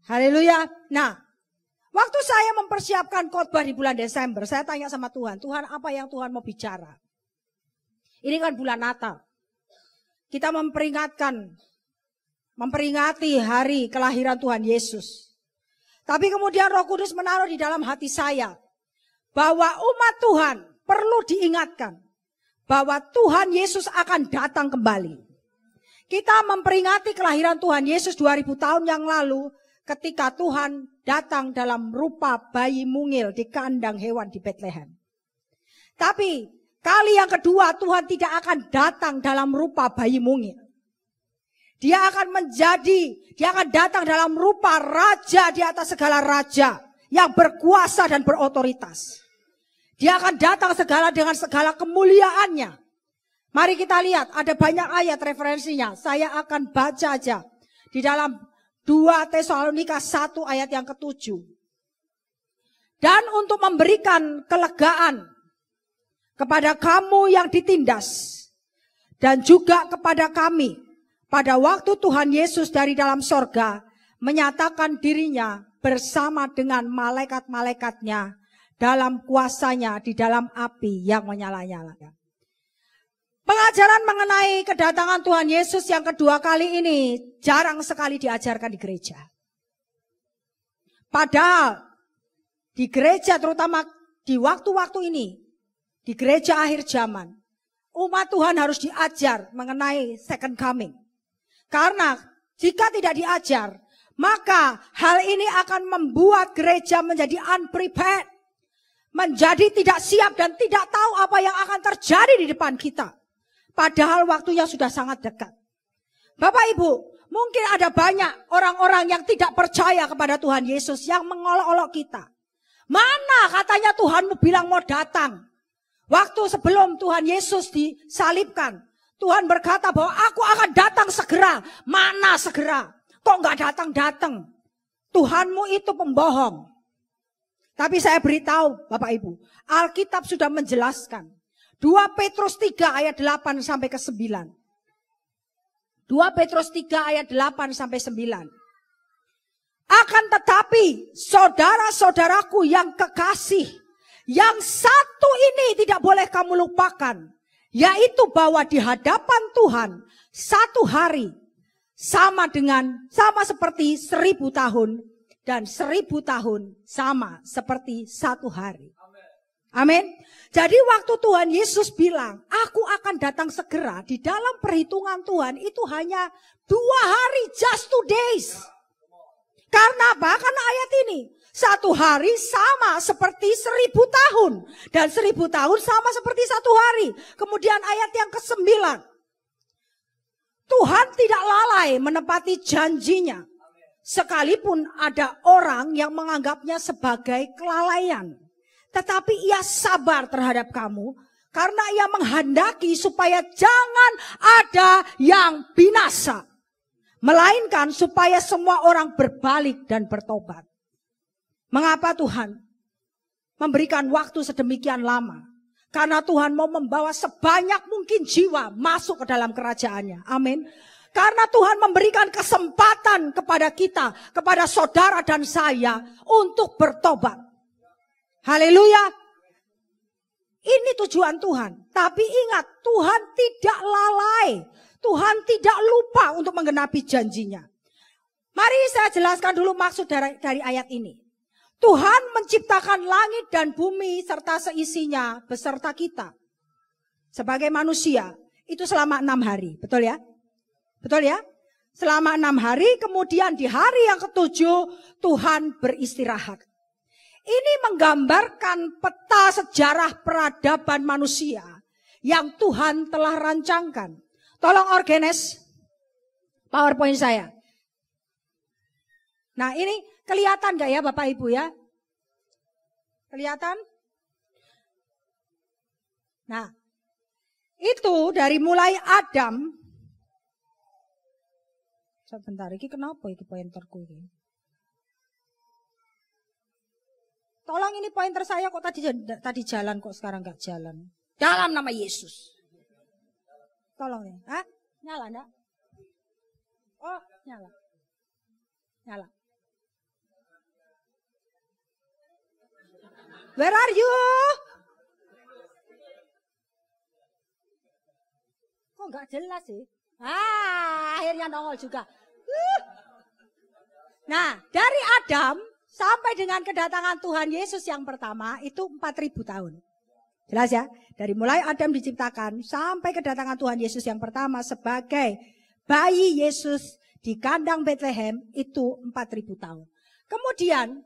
Haleluya. Nah, waktu saya mempersiapkan khotbah di bulan Desember, saya tanya sama Tuhan, Tuhan apa yang Tuhan mau bicara? Ini kan bulan Natal. Kita memperingati hari kelahiran Tuhan Yesus. Tapi kemudian Roh Kudus menaruh di dalam hati saya bahwa umat Tuhan perlu diingatkan bahwa Tuhan Yesus akan datang kembali. Kita memperingati kelahiran Tuhan Yesus 2000 tahun yang lalu ketika Tuhan datang dalam rupa bayi mungil di kandang hewan di Bethlehem. Tapi kali yang kedua Tuhan tidak akan datang dalam rupa bayi mungil. Dia akan datang dalam rupa raja di atas segala raja yang berkuasa dan berotoritas. Dia akan datang dengan segala kemuliaannya. Mari kita lihat, ada banyak ayat referensinya. Saya akan baca aja di dalam 2 Tesalonika 1 ayat yang ke-7. Dan untuk memberikan kelegaan kepada kamu yang ditindas dan juga kepada kami, pada waktu Tuhan Yesus dari dalam sorga menyatakan dirinya bersama dengan malaikat-malaikatnya dalam kuasanya di dalam api yang menyala-nyala. Pengajaran mengenai kedatangan Tuhan Yesus yang kedua kali ini jarang sekali diajarkan di gereja. Padahal di gereja terutama di waktu-waktu ini, di gereja akhir zaman, umat Tuhan harus diajar mengenai second coming. Karena jika tidak diajar, maka hal ini akan membuat gereja menjadi unprepared. Menjadi tidak siap dan tidak tahu apa yang akan terjadi di depan kita. Padahal waktunya sudah sangat dekat. Bapak Ibu, mungkin ada banyak orang-orang yang tidak percaya kepada Tuhan Yesus yang mengolok-olok kita. Mana katanya Tuhanmu bilang mau datang? Waktu sebelum Tuhan Yesus disalibkan, Tuhan berkata bahwa aku akan datang segera. Mana segera? Kok nggak datang-datang? Tuhanmu itu pembohong. Tapi saya beritahu Bapak Ibu, Alkitab sudah menjelaskan. 2 Petrus 3 ayat 8 sampai ke 9. 2 Petrus 3 ayat 8 sampai 9. Akan tetapi saudara-saudaraku yang kekasih, yang satu ini tidak boleh kamu lupakan. Yaitu bahwa di hadapan Tuhan satu hari sama seperti 1000 tahun dan 1000 tahun sama seperti satu hari. Amin. Jadi waktu Tuhan Yesus bilang, aku akan datang segera, di dalam perhitungan Tuhan itu hanya 2 hari, just 2 days. Karena apa? Karena ayat ini. Satu hari sama seperti 1000 tahun. Dan 1000 tahun sama seperti satu hari. Kemudian ayat yang ke-9. Tuhan tidak lalai menepati janjinya. Sekalipun ada orang yang menganggapnya sebagai kelalaian. Tetapi ia sabar terhadap kamu. Karena ia menghendaki supaya jangan ada yang binasa. Melainkan supaya semua orang berbalik dan bertobat. Mengapa Tuhan memberikan waktu sedemikian lama? Karena Tuhan mau membawa sebanyak mungkin jiwa masuk ke dalam kerajaannya. Amin. Karena Tuhan memberikan kesempatan kepada kita, kepada saudara dan saya untuk bertobat. Haleluya. Ini tujuan Tuhan. Tapi ingat, Tuhan tidak lalai. Tuhan tidak lupa untuk menggenapi janjinya. Mari saya jelaskan dulu maksud dari ayat ini. Tuhan menciptakan langit dan bumi serta seisinya beserta kita. Sebagai manusia, itu selama 6 hari. Betul ya? Betul ya? Selama 6 hari, kemudian di hari yang ke-7, Tuhan beristirahat. Ini menggambarkan peta sejarah peradaban manusia yang Tuhan telah rancangkan. Tolong organize PowerPoint saya. Nah ini kelihatan gak ya Bapak Ibu ya? Kelihatan? Nah itu dari mulai Adam. Sebentar, ini kenapa ini pointerku ini? Tolong ini pointer saya kok tadi jalan kok sekarang gak jalan. Dalam nama Yesus. Tolong ya. Hah? Nyala enggak? Oh, nyala. Nyala. Where are you? Kok nggak jelas sih? Akhirnya nongol juga. Nah, dari Adam sampai dengan kedatangan Tuhan Yesus yang pertama itu 4.000 tahun. Jelas ya? Dari mulai Adam diciptakan sampai kedatangan Tuhan Yesus yang pertama sebagai bayi Yesus di kandang Bethlehem itu 4.000 tahun. Kemudian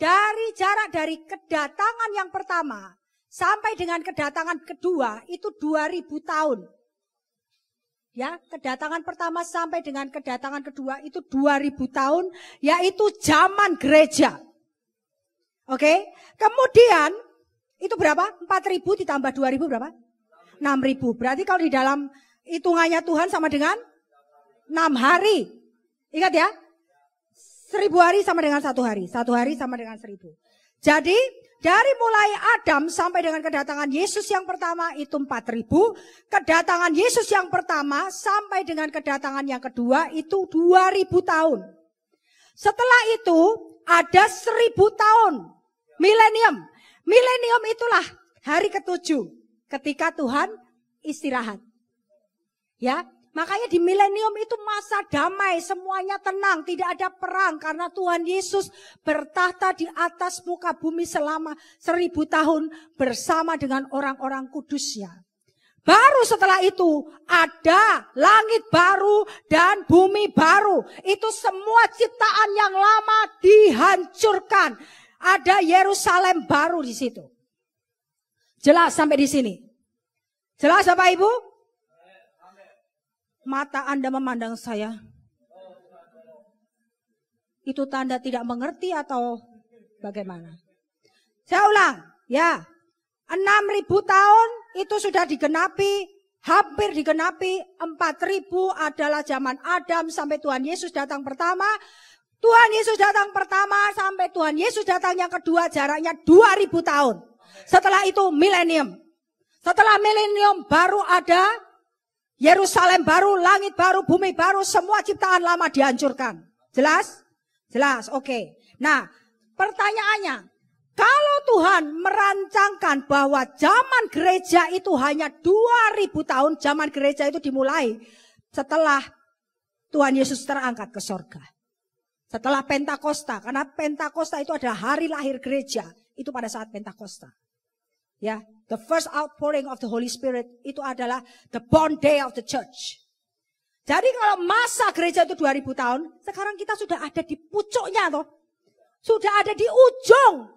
dari jarak dari kedatangan yang pertama sampai dengan kedatangan kedua itu 2.000 tahun. Ya, kedatangan pertama sampai dengan kedatangan kedua itu 2.000 tahun, yaitu zaman gereja. Oke, kemudian itu berapa? 4.000 ditambah 2.000 berapa? 6.000. Berarti kalau di dalam hitungannya Tuhan sama dengan 6 hari. Ingat ya, 1.000 hari sama dengan 1 hari. 1 hari sama dengan 1.000. Jadi dari mulai Adam sampai dengan kedatangan Yesus yang pertama itu 4.000. Kedatangan Yesus yang pertama sampai dengan kedatangan yang kedua itu 2.000 tahun. Setelah itu ada 1.000 tahun. Milenium. Milenium itulah hari ke-7 ketika Tuhan istirahat. Ya, makanya di milenium itu masa damai, semuanya tenang, tidak ada perang karena Tuhan Yesus bertahta di atas muka bumi selama 1.000 tahun bersama dengan orang-orang kudusnya. Baru setelah itu ada langit baru dan bumi baru. Itu semua ciptaan yang lama dihancurkan. Ada Yerusalem baru di situ. Jelas sampai di sini? Jelas Bapak Ibu? Mata Anda memandang saya. Itu tanda tidak mengerti atau bagaimana? Saya ulang, ya. 6.000 tahun itu sudah digenapi, hampir digenapi. 4.000 adalah zaman Adam sampai Tuhan Yesus datang pertama. Tuhan Yesus datang pertama sampai Tuhan Yesus datang yang kedua jaraknya 2.000 tahun. Setelah itu milenium. Setelah milenium baru ada Yerusalem baru, langit baru, bumi baru, semua ciptaan lama dihancurkan. Jelas? Jelas, oke. Nah, pertanyaannya, kalau Tuhan merancangkan bahwa zaman gereja itu hanya 2.000 tahun, zaman gereja itu dimulai setelah Tuhan Yesus terangkat ke sorga. Setelah Pentakosta, karena Pentakosta itu adalah hari lahir gereja, itu pada saat Pentakosta. Ya, the first outpouring of the Holy Spirit itu adalah the born day of the church. Jadi kalau masa gereja itu 2.000 tahun, sekarang kita sudah ada di pucuknya toh. Sudah ada di ujung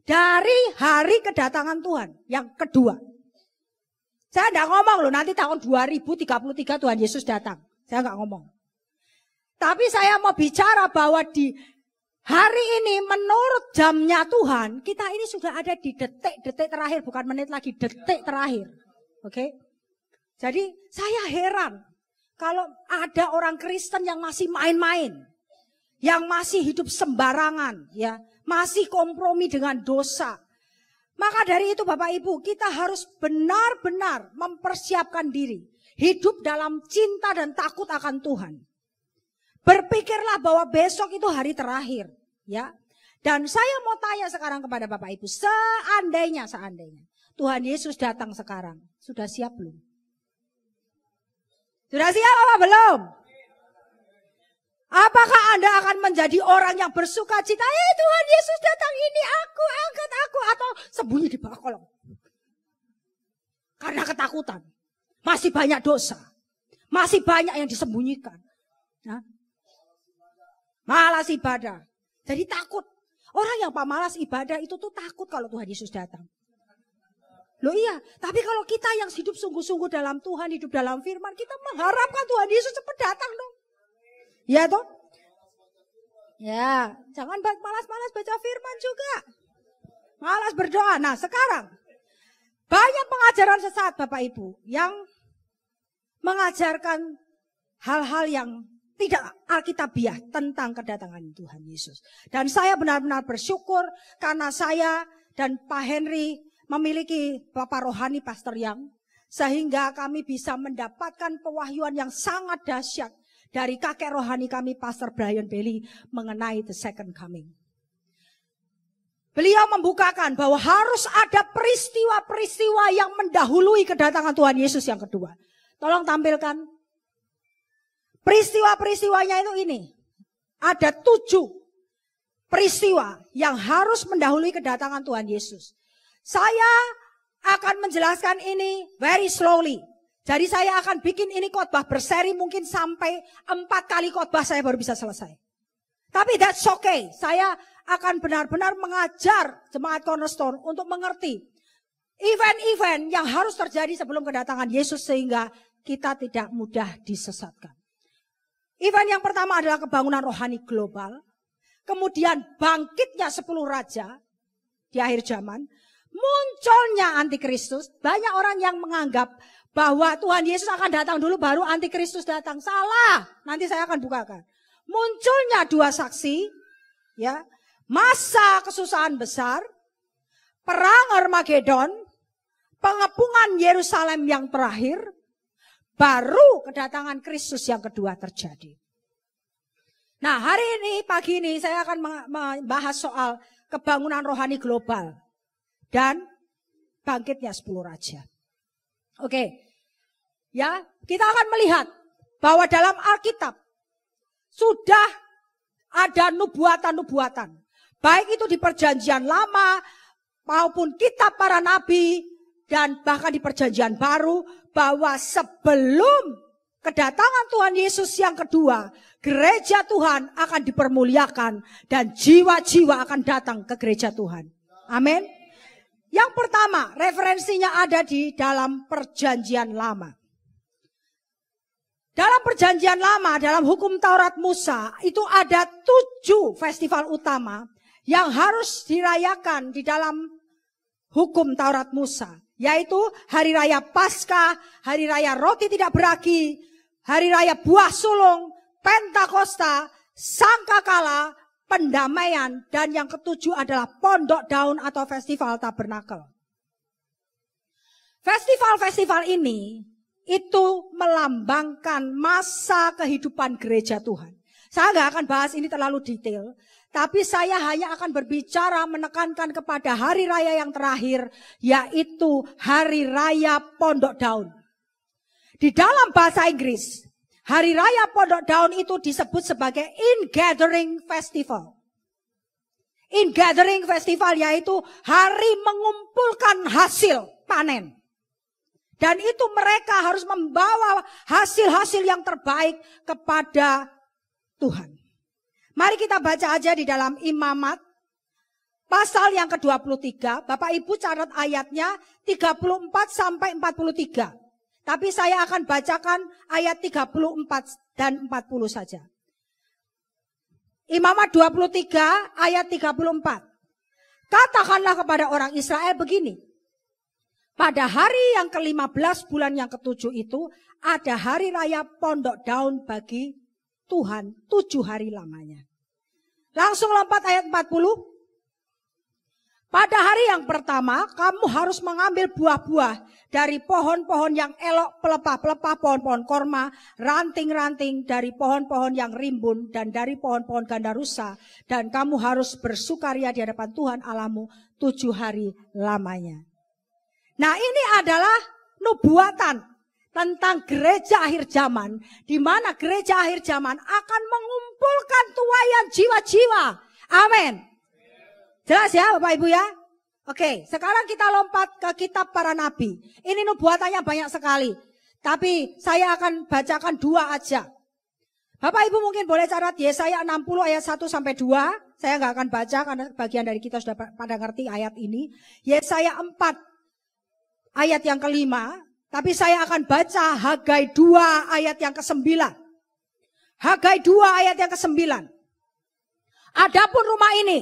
dari hari kedatangan Tuhan yang kedua. Saya enggak ngomong loh nanti tahun 2033 Tuhan Yesus datang. Saya enggak ngomong. Tapi saya mau bicara bahwa di hari ini menurut jamnya Tuhan, kita ini sudah ada di detik-detik terakhir, bukan menit lagi, detik terakhir. Oke? Jadi saya heran kalau ada orang Kristen yang masih main-main, yang masih hidup sembarangan, ya, masih kompromi dengan dosa. Maka dari itu Bapak Ibu, kita harus benar-benar mempersiapkan diri, hidup dalam cinta dan takut akan Tuhan. Berpikirlah bahwa besok itu hari terakhir, ya. Dan saya mau tanya sekarang kepada Bapak Ibu, seandainya Tuhan Yesus datang sekarang, sudah siap belum? Sudah siap apa belum? Apakah Anda akan menjadi orang yang bersuka cita? Tuhan Yesus datang ini, aku angkat aku, atau sembunyi di bawah kolong? Karena ketakutan, masih banyak dosa, masih banyak yang disembunyikan. Nah, malas ibadah. Jadi takut. Orang yang pemalas ibadah itu tuh takut kalau Tuhan Yesus datang. Loh iya, tapi kalau kita yang hidup sungguh-sungguh dalam Tuhan, hidup dalam firman, kita mengharapkan Tuhan Yesus cepat datang dong. Ya toh? Ya, jangan malas-malas baca firman juga. Malas berdoa. Nah sekarang, banyak pengajaran sesat Bapak Ibu yang mengajarkan hal-hal yang tidak alkitabiah tentang kedatangan Tuhan Yesus. Dan saya benar-benar bersyukur karena saya dan Pak Henry memiliki Bapak Rohani Pastor Yang, sehingga kami bisa mendapatkan pewahyuan yang sangat dahsyat dari kakek rohani kami Pastor Brian Bailey mengenai the second coming. Beliau membukakan bahwa harus ada peristiwa-peristiwa yang mendahului kedatangan Tuhan Yesus yang kedua. Tolong tampilkan. Peristiwa-peristiwanya itu ini. Ada 7 peristiwa yang harus mendahului kedatangan Tuhan Yesus. Saya akan menjelaskan ini very slowly. Jadi saya akan bikin ini khotbah berseri mungkin sampai 4 kali khotbah saya baru bisa selesai. Tapi that's okay. Saya akan benar-benar mengajar jemaat Cornerstone untuk mengerti event-event yang harus terjadi sebelum kedatangan Yesus sehingga kita tidak mudah disesatkan. Event yang pertama adalah kebangunan rohani global. Kemudian bangkitnya 10 raja di akhir zaman. Munculnya antikristus. Banyak orang yang menganggap bahwa Tuhan Yesus akan datang dulu baru antikristus datang. Salah. Nanti saya akan bukakan. Munculnya 2 saksi. Ya, masa kesusahan besar. Perang Armageddon. Pengepungan Yerusalem yang terakhir. Baru kedatangan Kristus yang kedua terjadi. Nah, hari ini, pagi ini saya akan membahas soal kebangunan rohani global dan bangkitnya 10 raja. Oke. Ya, kita akan melihat bahwa dalam Alkitab sudah ada nubuatan-nubuatan. Baik itu di Perjanjian Lama maupun kitab para nabi dan bahkan di Perjanjian Baru bahwa sebelum kedatangan Tuhan Yesus yang kedua, gereja Tuhan akan dipermuliakan dan jiwa-jiwa akan datang ke gereja Tuhan. Amin. Yang pertama, referensinya ada di dalam Perjanjian Lama. Dalam Perjanjian Lama, dalam hukum Taurat Musa, itu ada 7 festival utama yang harus dirayakan di dalam hukum Taurat Musa. Yaitu Hari Raya Paskah, Hari Raya Roti Tidak Beragi, Hari Raya Buah Sulung, Pentakosta, Sangkakala, Pendamaian, dan yang ketujuh adalah Pondok Daun atau Festival Tabernakel. Festival-festival ini itu melambangkan masa kehidupan gereja Tuhan. Saya nggak akan bahas ini terlalu detail, tapi saya hanya akan berbicara menekankan kepada hari raya yang terakhir, yaitu Hari Raya Pondok Daun. Di dalam bahasa Inggris, Hari Raya Pondok Daun itu disebut sebagai In-Gathering Festival. In-Gathering Festival yaitu hari mengumpulkan hasil panen. Dan itu mereka harus membawa hasil-hasil yang terbaik kepada Tuhan. Mari kita baca aja di dalam Imamat pasal yang ke-23. Bapak Ibu catat ayatnya 34 sampai 43. Tapi saya akan bacakan ayat 34 dan 40 saja. Imamat 23 ayat 34. Katakanlah kepada orang Israel begini. Pada hari yang ke-15 bulan yang ke-7 itu ada hari raya Pondok Daun bagi Tuhan 7 hari lamanya. Langsung lompat ayat 40. Pada hari yang pertama kamu harus mengambil buah-buah dari pohon-pohon yang elok, pelepah-pelepah pohon-pohon korma, ranting-ranting dari pohon-pohon yang rimbun dan dari pohon-pohon gandarusa. Dan kamu harus bersukaria di hadapan Tuhan Allahmu 7 hari lamanya. Nah, ini adalah nubuatan tentang gereja akhir zaman, di mana gereja akhir zaman akan mengumpulkan tuaian jiwa-jiwa. Amin. Jelas ya Bapak Ibu ya? Oke, sekarang kita lompat ke kitab para nabi. Ini nubuatannya banyak sekali. Tapi saya akan bacakan 2 aja. Bapak Ibu mungkin boleh catat Yesaya 60 ayat 1 sampai 2. Saya nggak akan baca karena bagian dari kita sudah pada ngerti ayat ini. Yesaya 4 ayat yang ke-5. Tapi saya akan baca Hagai 2 ayat yang ke-9. Hagai 2 ayat yang ke-9. Adapun rumah ini,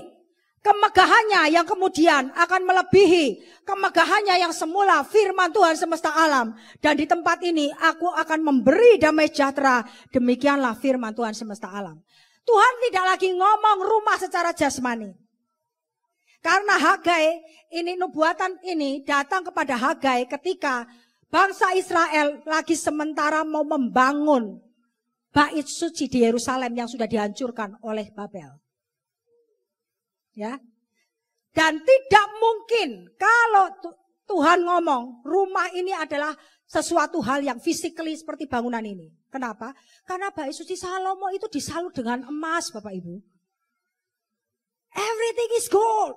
kemegahannya yang kemudian akan melebihi kemegahannya yang semula firman Tuhan semesta alam. Dan di tempat ini aku akan memberi damai sejahtera. Demikianlah firman Tuhan semesta alam. Tuhan tidak lagi ngomong rumah secara jasmani. Karena Hagai, ini nubuatan ini datang kepada Hagai ketika bangsa Israel lagi sementara mau membangun bait suci di Yerusalem yang sudah dihancurkan oleh Babel. Ya. Dan tidak mungkin kalau Tuhan ngomong rumah ini adalah sesuatu hal yang physically seperti bangunan ini. Kenapa? Karena bait suci Salomo itu disalut dengan emas, Bapak Ibu. Everything is gold.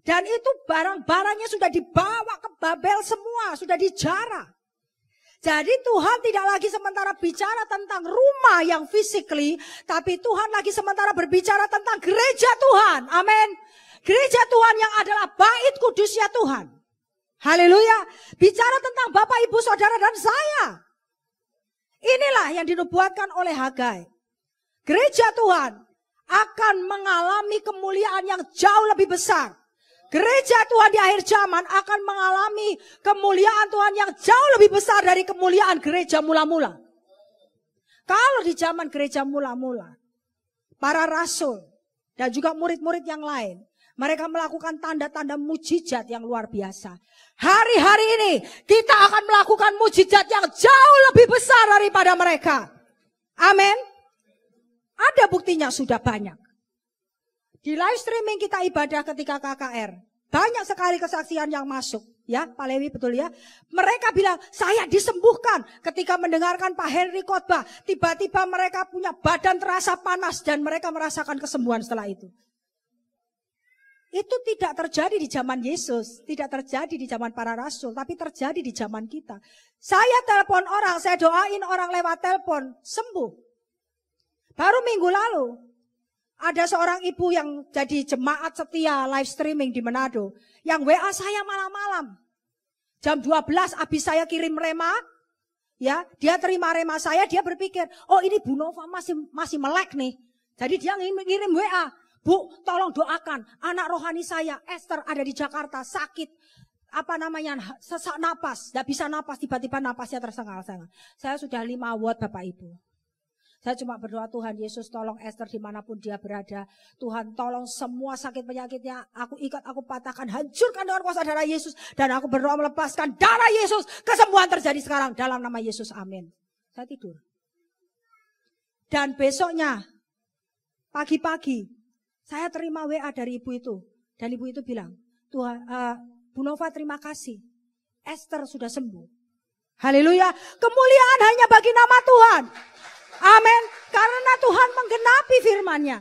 Dan itu barang-barangnya sudah dibawa ke Babel semua, sudah dijara. Jadi Tuhan tidak lagi sementara bicara tentang rumah yang physically, tapi Tuhan lagi sementara berbicara tentang gereja Tuhan. Amin. Gereja Tuhan yang adalah bait kudusnya Tuhan. Haleluya. Bicara tentang Bapak, Ibu, Saudara, dan saya. Inilah yang dinubuatkan oleh Hagai. Gereja Tuhan akan mengalami kemuliaan yang jauh lebih besar. Gereja Tuhan di akhir zaman akan mengalami kemuliaan Tuhan yang jauh lebih besar dari kemuliaan gereja mula-mula. Kalau di zaman gereja mula-mula, para rasul dan juga murid-murid yang lain, mereka melakukan tanda-tanda mujizat yang luar biasa. Hari-hari ini kita akan melakukan mujizat yang jauh lebih besar daripada mereka. Amin. Ada buktinya sudah banyak. Di live streaming kita ibadah ketika KKR, banyak sekali kesaksian yang masuk. Ya, Pak Lewi betul ya. Mereka bilang, saya disembuhkan ketika mendengarkan Pak Henry khotbah. Tiba-tiba mereka punya badan terasa panas dan mereka merasakan kesembuhan setelah itu. Itu tidak terjadi di zaman Yesus, tidak terjadi di zaman para rasul, tapi terjadi di zaman kita. Saya telepon orang, saya doain orang lewat telepon, sembuh. Baru minggu lalu, ada seorang ibu yang jadi jemaat setia live streaming di Manado, yang WA saya malam-malam. Jam 12 habis saya kirim rema, ya, dia terima rema saya, dia berpikir, oh ini Bu Nova masih melek nih. Jadi dia ngirim WA. Bu, tolong doakan anak rohani saya, Esther, ada di Jakarta, sakit, sesak napas, tidak bisa napas, tiba-tiba napasnya tersengal-sengal. Saya sudah 5 watt Bapak Ibu. Saya cuma berdoa, Tuhan Yesus tolong Esther dimanapun dia berada. Tuhan tolong semua sakit penyakitnya, aku ikat, aku patahkan, hancurkan dengan kuasa darah Yesus. Dan aku berdoa melepaskan darah Yesus, kesembuhan terjadi sekarang dalam nama Yesus, amin. Saya tidur. Dan besoknya, pagi-pagi, saya terima WA dari ibu itu. Dan ibu itu bilang, Tuhan, Bu Nova terima kasih. Esther sudah sembuh. Haleluya. Kemuliaan hanya bagi nama Tuhan. Amin. Karena Tuhan menggenapi firman-Nya.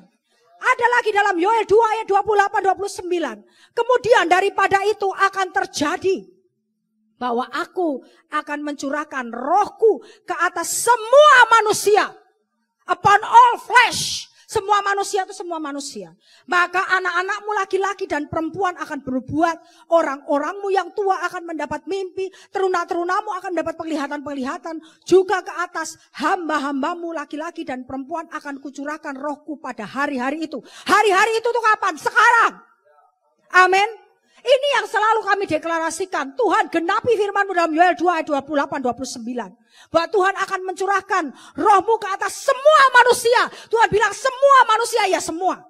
Ada lagi dalam Yoel 2 ayat 28-29. Kemudian daripada itu akan terjadi bahwa aku akan mencurahkan rohku ke atas semua manusia. Upon all flesh. Semua manusia itu semua manusia. Maka anak-anakmu laki-laki dan perempuan akan berbuat. Orang-orangmu yang tua akan mendapat mimpi. Teruna-terunamu akan mendapat penglihatan-penglihatan. Juga ke atas hamba-hambamu laki-laki dan perempuan akan kucurahkan rohku pada hari-hari itu. Hari-hari itu tuh kapan? Sekarang. Amin. Ini yang selalu kami deklarasikan. Tuhan genapi firman-Mu dalam Yoel 2 ayat 28-29. Bahwa Tuhan akan mencurahkan roh-Mu ke atas semua manusia. Tuhan bilang semua manusia, ya semua.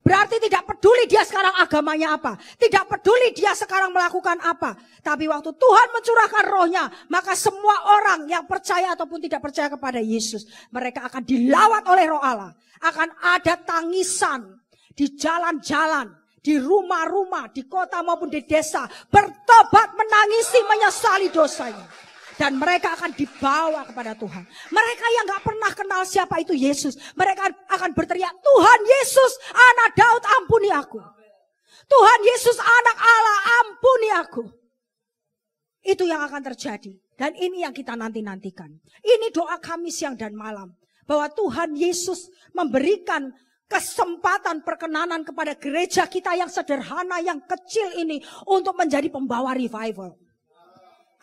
Berarti tidak peduli dia sekarang agamanya apa. Tidak peduli dia sekarang melakukan apa. Tapi waktu Tuhan mencurahkan rohnya, maka semua orang yang percaya ataupun tidak percaya kepada Yesus, mereka akan dilawat oleh roh Allah. Akan ada tangisan di jalan-jalan, di rumah-rumah, di kota maupun di desa. Bertobat, menangisi, menyesali dosanya. Dan mereka akan dibawa kepada Tuhan. Mereka yang gak pernah kenal siapa itu Yesus, mereka akan berteriak, Tuhan Yesus, anak Daud, ampuni aku. Tuhan Yesus, anak Allah, ampuni aku. Itu yang akan terjadi. Dan ini yang kita nanti-nantikan. Ini doa kami siang dan malam. Bahwa Tuhan Yesus memberikan kesempatan perkenanan kepada gereja kita yang sederhana, yang kecil ini untuk menjadi pembawa revival.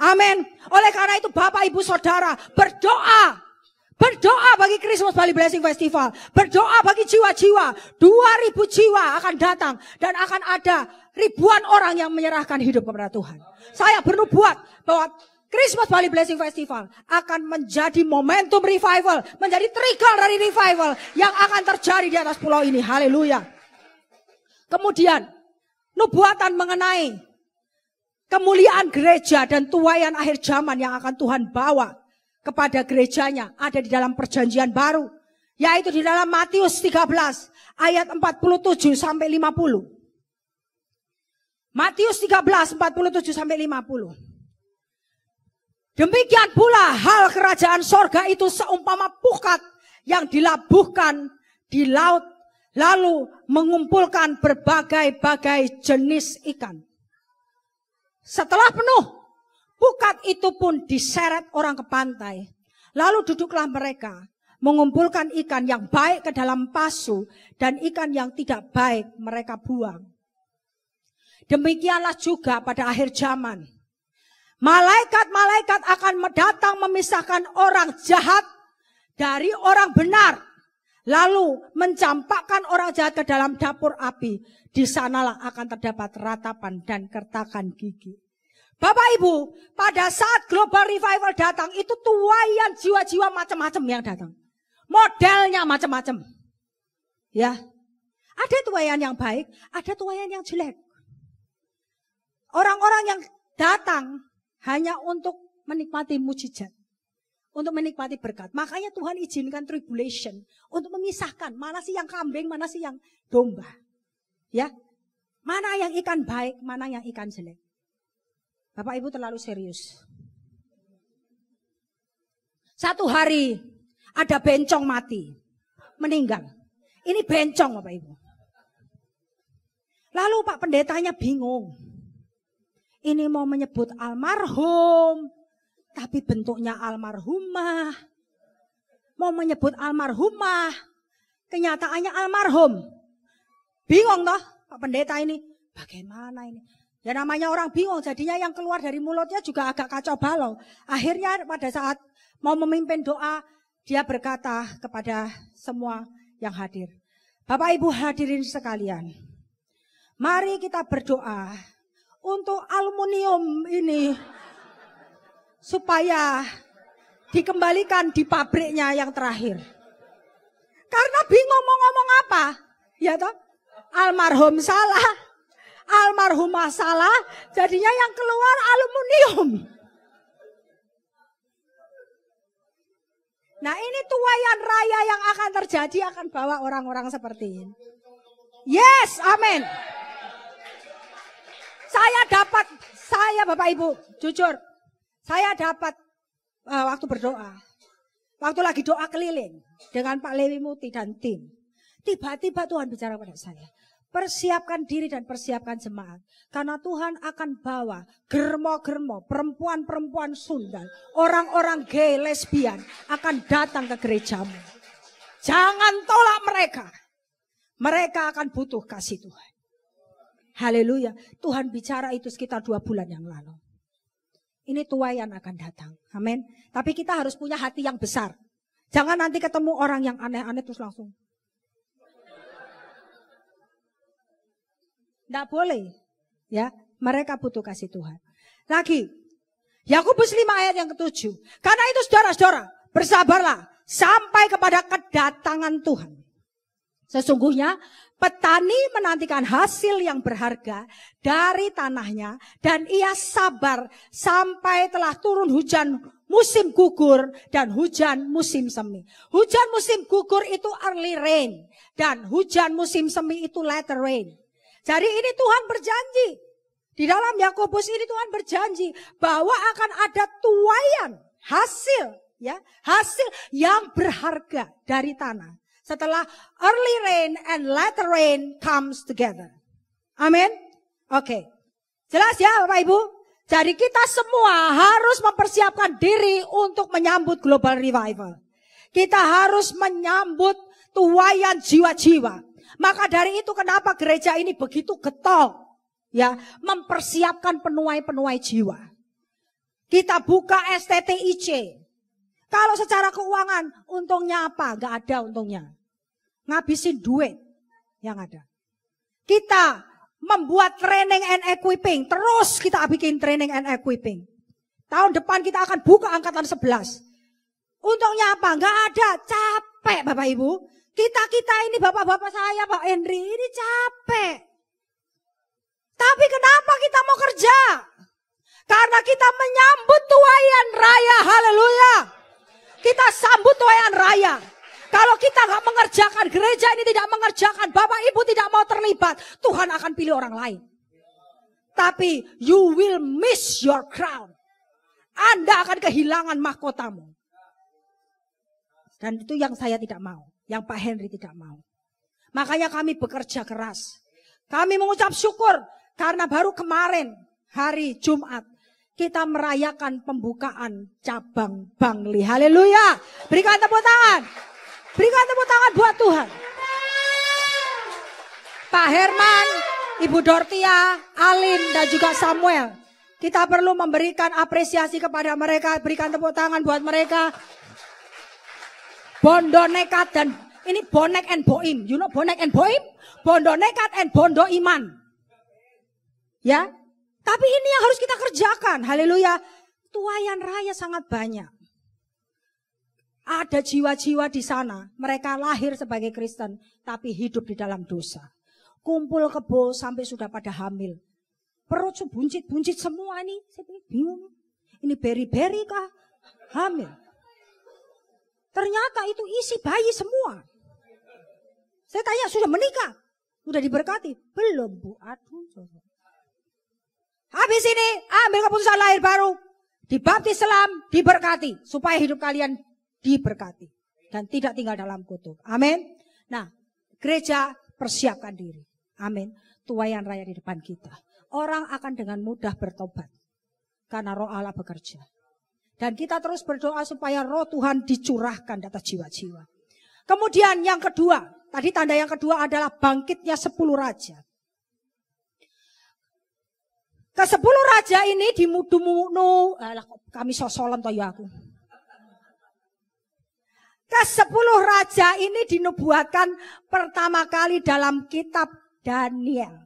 Amin. Oleh karena itu Bapak Ibu Saudara berdoa. Berdoa bagi Christmas Bali Blessing Festival. Berdoa bagi jiwa-jiwa. 2.000 jiwa akan datang. Dan akan ada ribuan orang yang menyerahkan hidup kepada Tuhan. Saya bernubuat bahwa Christmas Bali Blessing Festival akan menjadi momentum revival. Menjadi trigger dari revival yang akan terjadi di atas pulau ini. Haleluya. Kemudian nubuatan mengenai kemuliaan gereja dan tuaian akhir zaman yang akan Tuhan bawa kepada gerejanya ada di dalam perjanjian baru. Yaitu di dalam Matius 13 ayat 47 sampai 50. Matius 13, 47 sampai 50. Demikian pula hal kerajaan sorga itu seumpama pukat yang dilabuhkan di laut, lalu mengumpulkan berbagai-bagai jenis ikan. Setelah penuh, pukat itu pun diseret orang ke pantai. Lalu duduklah mereka mengumpulkan ikan yang baik ke dalam pasu dan ikan yang tidak baik mereka buang. Demikianlah juga pada akhir zaman. Malaikat-malaikat akan datang memisahkan orang jahat dari orang benar. Lalu mencampakkan orang jahat ke dalam dapur api. Di sanalah akan terdapat ratapan dan kertakan gigi. Bapak Ibu, pada saat global revival datang, itu tuaian jiwa-jiwa macam-macam yang datang. Modelnya macam-macam. Ya. Ada tuaian yang baik, ada tuaian yang jelek. Orang-orang yang datang hanya untuk menikmati mujizat. Untuk menikmati berkat. Makanya Tuhan izinkan tribulation. Untuk memisahkan mana sih yang kambing, mana sih yang domba. Ya, mana yang ikan baik, mana yang ikan jelek. Bapak Ibu terlalu serius. Satu hari ada bencong mati. Meninggal. Ini bencong Bapak Ibu. Lalu Pak Pendetanya bingung. Ini mau menyebut almarhum, tapi bentuknya almarhumah. Mau menyebut almarhumah, kenyataannya almarhum. Bingung toh Pak Pendeta ini, bagaimana ini? Ya namanya orang bingung, jadinya yang keluar dari mulutnya juga agak kacau balau. Akhirnya pada saat mau memimpin doa, dia berkata kepada semua yang hadir. Bapak Ibu hadirin sekalian, mari kita berdoa untuk aluminium ini supaya dikembalikan di pabriknya yang terakhir. Karena bingung mau ngomong apa. Ya toh? Almarhum salah, almarhumah salah, jadinya yang keluar aluminium. Nah ini tuaian raya yang akan terjadi, akan bawa orang-orang seperti ini. Yes, amin. Saya Bapak Ibu, jujur, saya dapat waktu berdoa, waktu lagi doa keliling dengan Pak Lewi Muti dan tim. Tiba-tiba Tuhan bicara pada saya, persiapkan diri dan persiapkan jemaat. Karena Tuhan akan bawa germo-germo, perempuan-perempuan sundal, orang-orang gay, lesbian akan datang ke gerejamu. Jangan tolak mereka. Mereka akan butuh kasih Tuhan. Haleluya. Tuhan bicara itu sekitar 2 bulan yang lalu. Ini tuaian akan datang. Amin. Tapi kita harus punya hati yang besar. Jangan nanti ketemu orang yang aneh-aneh terus langsung. Tidak boleh. Ya, mereka butuh kasih Tuhan. Lagi. Yakobus 5 ayat yang ke-7. Karena itu saudara-saudara, bersabarlah sampai kepada kedatangan Tuhan. Sesungguhnya petani menantikan hasil yang berharga dari tanahnya dan ia sabar sampai telah turun hujan musim gugur dan hujan musim semi. Hujan musim gugur itu early rain dan hujan musim semi itu later rain. Jadi ini Tuhan berjanji. Di dalam Yakobus ini Tuhan berjanji bahwa akan ada tuaian hasil, ya, hasil yang berharga dari tanah. Setelah early rain and later rain comes together. Amin. Oke. Jelas ya Bapak Ibu? Jadi kita semua harus mempersiapkan diri untuk menyambut global revival. Kita harus menyambut tuaian jiwa-jiwa. Maka dari itu kenapa gereja ini begitu getol. Ya, mempersiapkan penuai-penuai jiwa. Kita buka STTIC. Kalau secara keuangan, untungnya apa? Gak ada untungnya. Ngabisin duit yang ada. Kita membuat training and equipping. Terus kita bikin training and equipping. Tahun depan kita akan buka angkatan 11. Untungnya apa? Gak ada. Capek Bapak Ibu. Kita ini bapak-bapak saya, Pak Henry, ini capek. Tapi kenapa kita mau kerja? Karena kita menyambut tuaian raya. Haleluya. Kita sambut tuaian raya. Kalau kita gak mengerjakan, gereja ini tidak mengerjakan, Bapak Ibu tidak mau terlibat, Tuhan akan pilih orang lain. Tapi you will miss your crown. Anda akan kehilangan mahkotamu. Dan itu yang saya tidak mau. Yang Pak Henry tidak mau. Makanya kami bekerja keras. Kami mengucap syukur. Karena baru kemarin hari Jumat. Kita merayakan pembukaan cabang Bangli. Haleluya. Berikan tepuk tangan. Berikan tepuk tangan buat Tuhan. Pak Herman, Ibu Dortia, Alin, dan juga Samuel. Kita perlu memberikan apresiasi kepada mereka. Berikan tepuk tangan buat mereka. Bondo nekat dan ini bonek and boim. You know bonek and boim? Bondo nekat and bondo iman. Ya. Tapi ini yang harus kita kerjakan. Haleluya. Tuayan raya sangat banyak. Ada jiwa-jiwa di sana. Mereka lahir sebagai Kristen. Tapi hidup di dalam dosa. Kumpul kebo sampai sudah pada hamil. Perut buncit-buncit semua ini. Saya bingung. Ini beri-beri kah? Hamil. Ternyata itu isi bayi semua. Saya tanya, sudah menikah? Sudah diberkati? Belum, Bu. Aduh. Habis ini, ambil keputusan lahir baru. Dibaptis Islam, diberkati. Supaya hidup kalian diberkati. Dan tidak tinggal dalam kutuk. Amin. Nah, gereja persiapkan diri. Amin. Tuayan raya di depan kita. Orang akan dengan mudah bertobat. Karena roh Allah bekerja. Dan kita terus berdoa supaya roh Tuhan dicurahkan di atas jiwa-jiwa. Kemudian yang kedua, tadi tanda yang kedua adalah bangkitnya 10 raja. Ke 10 raja ini dimudu-mudu, kami sosolan toh ya aku. Ke 10 raja ini dinubuatkan pertama kali dalam kitab Daniel.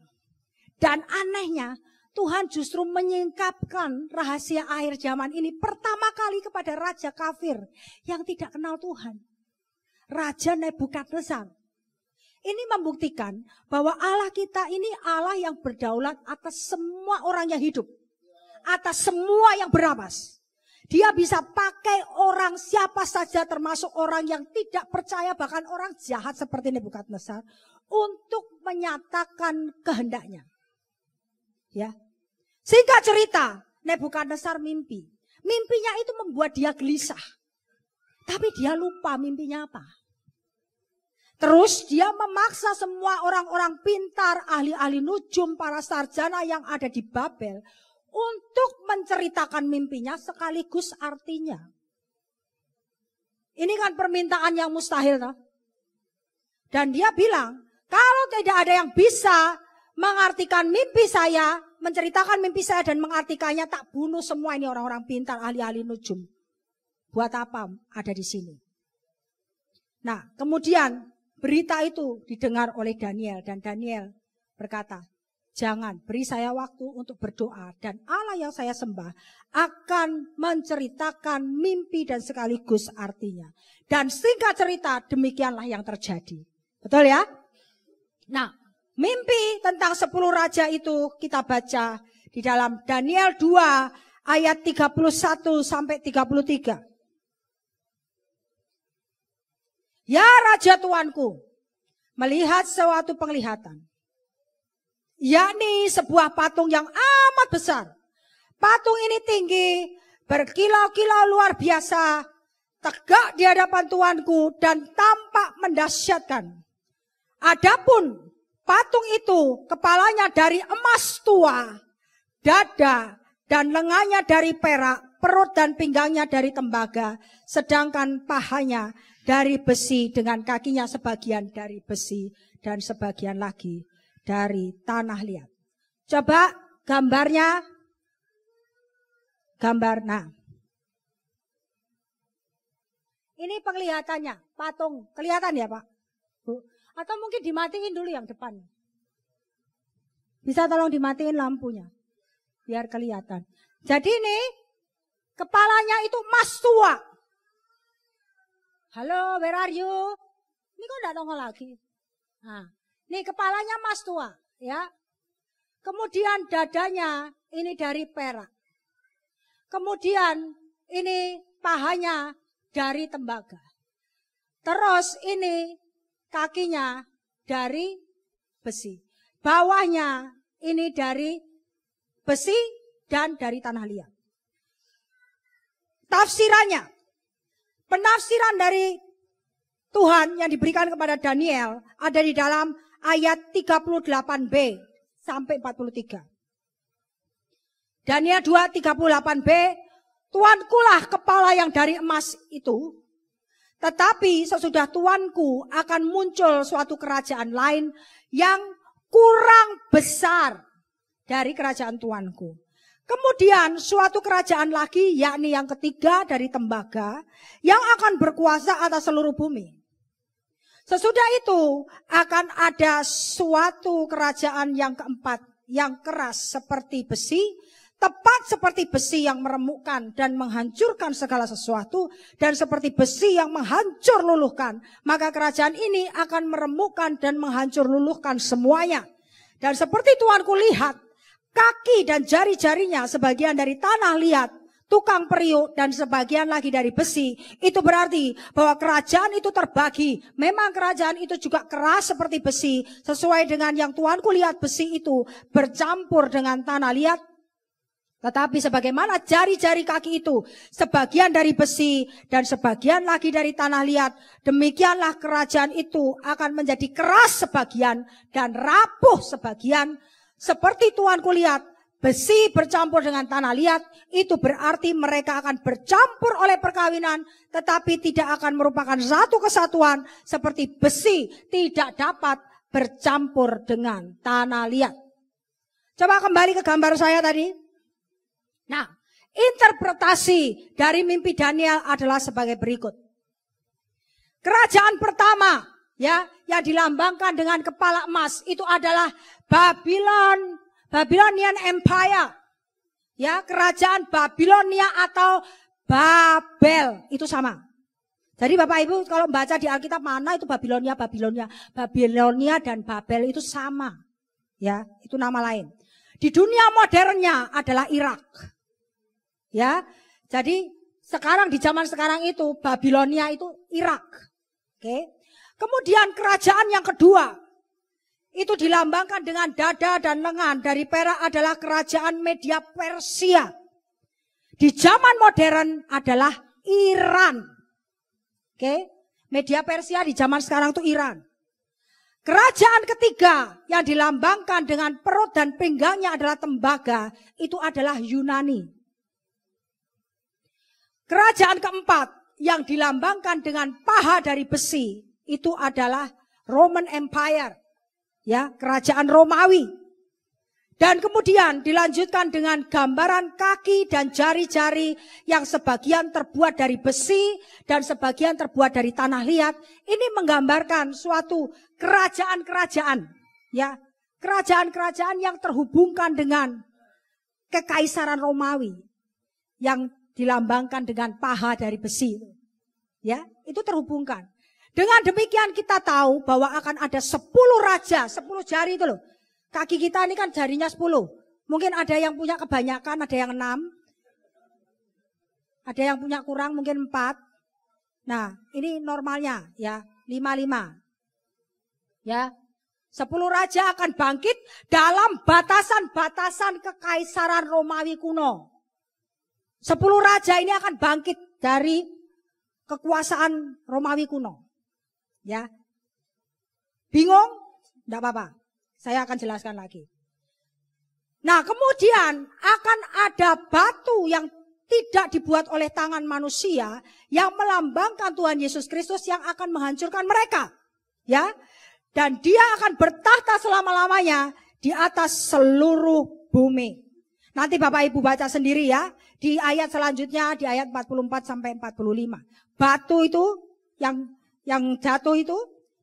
Dan anehnya, Tuhan justru menyingkapkan rahasia akhir zaman ini pertama kali kepada raja kafir yang tidak kenal Tuhan. Raja Nebukadnezar. Ini membuktikan bahwa Allah kita ini Allah yang berdaulat atas semua orang yang hidup. Atas semua yang bernafas. Dia bisa pakai orang siapa saja termasuk orang yang tidak percaya bahkan orang jahat seperti Nebukadnezar untuk menyatakan kehendaknya. Ya. Singkat cerita, Nebukadnezar mimpi. Mimpinya itu membuat dia gelisah. Tapi dia lupa mimpinya apa. Terus dia memaksa semua orang-orang pintar, ahli-ahli nujum, para sarjana yang ada di Babel untuk menceritakan mimpinya sekaligus artinya. Ini kan permintaan yang mustahil. Toh? Dan dia bilang, kalau tidak ada yang bisa mengartikan mimpi saya, menceritakan mimpi saya dan mengartikannya, tak bunuh semua ini orang-orang pintar, ahli-ahli nujum. Buat apa ada di sini? Nah, kemudian berita itu didengar oleh Daniel. Dan Daniel berkata, jangan, beri saya waktu untuk berdoa. Dan Allah yang saya sembah akan menceritakan mimpi dan sekaligus artinya. Dan singkat cerita, demikianlah yang terjadi. Betul ya? Nah, mimpi tentang 10 raja itu kita baca di dalam Daniel 2 ayat 31 sampai 33. Ya raja tuanku, melihat suatu penglihatan, yakni sebuah patung yang amat besar. Patung ini tinggi, berkilau-kilau luar biasa, tegak di hadapan tuanku dan tampak mendahsyatkan. Adapun patung itu kepalanya dari emas tua, dada dan lengannya dari perak, perut dan pinggangnya dari tembaga, sedangkan pahanya dari besi dengan kakinya sebagian dari besi dan sebagian lagi dari tanah liat. Coba gambarnya, nah. Ini penglihatannya, patung, kelihatan ya Pak? Bu? Atau mungkin dimatiin dulu yang depan. Bisa tolong dimatiin lampunya, biar kelihatan. Jadi ini, kepalanya itu emas tua. Halo, where are you? Ini kok enggak nongol lagi? Nah, ini kepalanya emas tua, ya. Kemudian dadanya ini dari perak. Kemudian ini pahanya dari tembaga. Terus ini kakinya dari besi. Bawahnya ini dari besi, dan dari tanah liat. Tafsirannya, penafsiran dari Tuhan yang diberikan kepada Daniel ada di dalam ayat 38b sampai 43. Daniel 2:38b, Tuankulah kepala yang dari emas itu, tetapi sesudah Tuanku akan muncul suatu kerajaan lain yang kurang besar dari kerajaan Tuanku. Kemudian suatu kerajaan lagi, yakni yang ketiga dari tembaga, yang akan berkuasa atas seluruh bumi. Sesudah itu akan ada suatu kerajaan yang keempat, yang keras seperti besi, tepat seperti besi yang meremukkan dan menghancurkan segala sesuatu, dan seperti besi yang menghancur luluhkan. Maka kerajaan ini akan meremukkan dan menghancur luluhkan semuanya. Dan seperti Tuanku lihat, kaki dan jari-jarinya sebagian dari tanah liat, tukang periuk, dan sebagian lagi dari besi. Itu berarti bahwa kerajaan itu terbagi. Memang kerajaan itu juga keras seperti besi, sesuai dengan yang Tuanku lihat, besi itu bercampur dengan tanah liat. Tetapi sebagaimana jari-jari kaki itu sebagian dari besi dan sebagian lagi dari tanah liat, demikianlah kerajaan itu akan menjadi keras sebagian dan rapuh sebagian. Seperti Tuanku lihat, besi bercampur dengan tanah liat, itu berarti mereka akan bercampur oleh perkawinan, tetapi tidak akan merupakan satu kesatuan, seperti besi tidak dapat bercampur dengan tanah liat. Coba kembali ke gambar saya tadi. Nah, interpretasi dari mimpi Daniel adalah sebagai berikut. Kerajaan pertama, ya, yang dilambangkan dengan kepala emas itu adalah Babylonian Empire. Ya, kerajaan Babilonia atau Babel itu sama. Jadi Bapak Ibu kalau baca di Alkitab mana itu Babilonia dan Babel itu sama. Ya, itu nama lain. Di dunia modernnya adalah Irak. Ya. Jadi sekarang di zaman sekarang itu Babilonia itu Irak. Oke. Kemudian kerajaan yang kedua itu dilambangkan dengan dada dan lengan dari perak adalah kerajaan Media Persia. Di zaman modern adalah Iran. Oke, Media Persia di zaman sekarang itu Iran. Kerajaan ketiga yang dilambangkan dengan perut dan pinggangnya adalah tembaga, itu adalah Yunani. Kerajaan keempat yang dilambangkan dengan paha dari besi, itu adalah Roman Empire. Ya, kerajaan Romawi. Dan kemudian dilanjutkan dengan gambaran kaki dan jari-jari yang sebagian terbuat dari besi dan sebagian terbuat dari tanah liat. Ini menggambarkan suatu kerajaan-kerajaan, ya, kerajaan-kerajaan yang terhubungkan dengan kekaisaran Romawi yang dilambangkan dengan paha dari besi. Ya, itu terhubungkan. Dengan demikian kita tahu bahwa akan ada 10 raja, 10 jari itu loh. Kaki kita ini kan jarinya 10. Mungkin ada yang punya kebanyakan, ada yang 6. Ada yang punya kurang, mungkin 4. Nah, ini normalnya ya, 5-5. Ya, 10 raja akan bangkit dalam batasan-batasan kekaisaran Romawi kuno. 10 raja ini akan bangkit dari kekuasaan Romawi kuno. Ya, bingung? Tidak apa-apa, saya akan jelaskan lagi. Nah, kemudian akan ada batu yang tidak dibuat oleh tangan manusia yang melambangkan Tuhan Yesus Kristus yang akan menghancurkan mereka. Ya, dan dia akan bertahta selama-lamanya di atas seluruh bumi. Nanti Bapak Ibu baca sendiri ya, di ayat selanjutnya, di ayat 44 sampai 45. Batu itu yang jatuh itu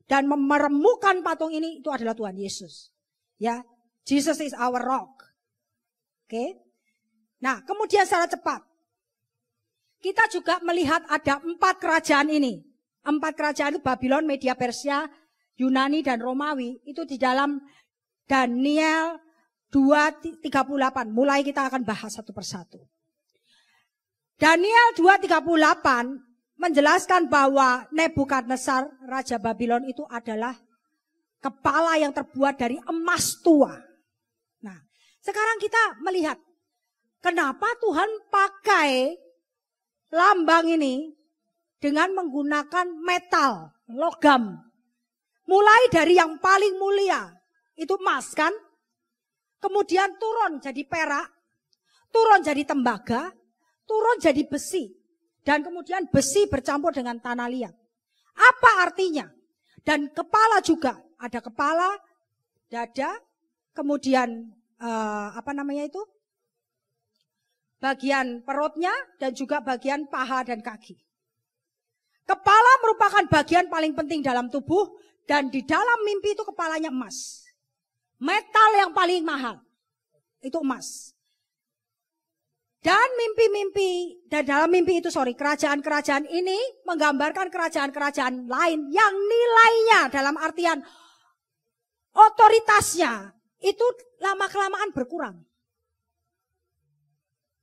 dan meremukkan patung ini itu adalah Tuhan Yesus. Ya, Jesus is our rock. Oke. Nah, kemudian secara cepat kita juga melihat ada 4 kerajaan ini. 4 kerajaan itu Babylon, Media Persia, Yunani dan Romawi itu di dalam Daniel 2:38. Mulai kita akan bahas satu persatu. Daniel 2:38 menjelaskan bahwa Nebukadnezar, Raja Babylon itu adalah kepala yang terbuat dari emas tua. Nah, Sekarang kita melihat kenapa Tuhan pakai lambang ini dengan menggunakan metal, logam. Mulai dari yang paling mulia, itu emas kan? Kemudian turun jadi perak, turun jadi tembaga, turun jadi besi. Dan kemudian besi bercampur dengan tanah liat. Apa artinya? Dan kepala juga, ada kepala, dada, kemudian bagian perutnya dan juga bagian paha dan kaki. Kepala merupakan bagian paling penting dalam tubuh dan di dalam mimpi itu kepalanya emas. Metal yang paling mahal itu emas. Dan dalam mimpi itu kerajaan-kerajaan ini menggambarkan kerajaan-kerajaan lain yang nilainya dalam artian otoritasnya itu lama-kelamaan berkurang.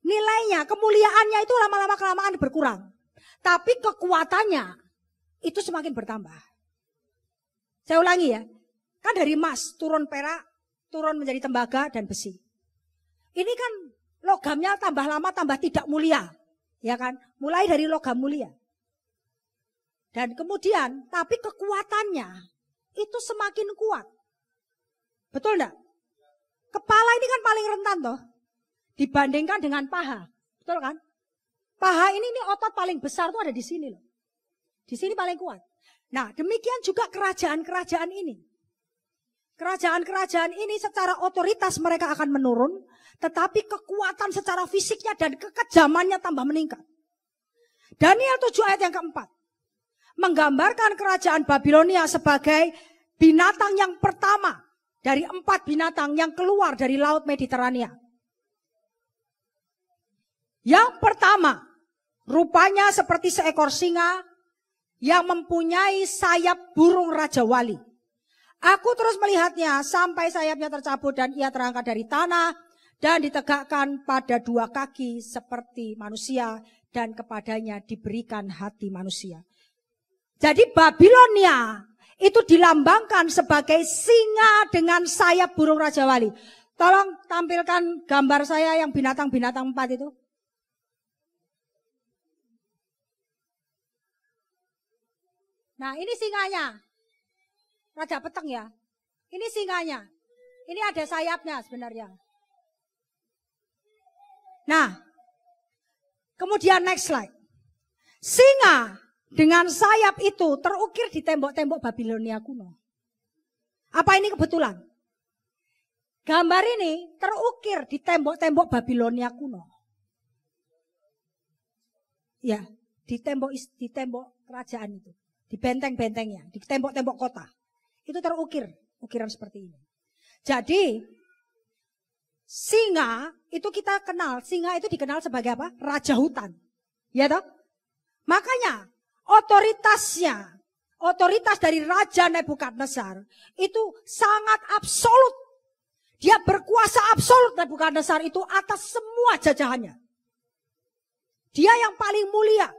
Nilainya, kemuliaannya itu lama-lama kelamaan berkurang. Tapi kekuatannya itu semakin bertambah. Saya ulangi ya. Kan dari emas turun perak, turun menjadi tembaga dan besi. Ini kan logamnya tambah lama tambah tidak mulia. Ya kan? Mulai dari logam mulia. Dan kemudian, tapi kekuatannya itu semakin kuat. Betul enggak? Kepala ini kan paling rentan toh. Dibandingkan dengan paha. Betul kan? Paha ini otot paling besar tuh ada di sini loh. Di sini paling kuat. Nah, demikian juga kerajaan-kerajaan ini. Kerajaan-kerajaan ini secara otoritas mereka akan menurun, tetapi kekuatan secara fisiknya dan kekejamannya tambah meningkat. Daniel 7 ayat yang keempat menggambarkan kerajaan Babilonia sebagai binatang yang pertama dari 4 binatang yang keluar dari Laut Mediterania. Yang pertama, rupanya seperti seekor singa yang mempunyai sayap burung Raja Wali. Aku terus melihatnya sampai sayapnya tercabut dan ia terangkat dari tanah dan ditegakkan pada 2 kaki seperti manusia dan kepadanya diberikan hati manusia. Jadi Babilonia itu dilambangkan sebagai singa dengan sayap burung Raja Wali. Tolong tampilkan gambar saya yang binatang-binatang 4 itu. Nah, ini singanya. Raja Peteng ya. Ini singanya. Ini ada sayapnya sebenarnya. Nah, kemudian next slide. Singa dengan sayap itu terukir di tembok-tembok Babilonia kuno. Apa ini kebetulan? Gambar ini terukir di tembok-tembok Babilonia kuno. Ya, di tembok kerajaan itu. Di benteng-bentengnya, di tembok-tembok kota. Itu terukir, ukiran seperti ini. Jadi, singa itu kita kenal, singa itu dikenal sebagai apa? Raja hutan. Ya toh? Makanya, otoritas dari Raja Nebukadnezar itu sangat absolut. Dia berkuasa absolut Nebukadnezar itu atas semua jajahannya. Dia yang paling mulia,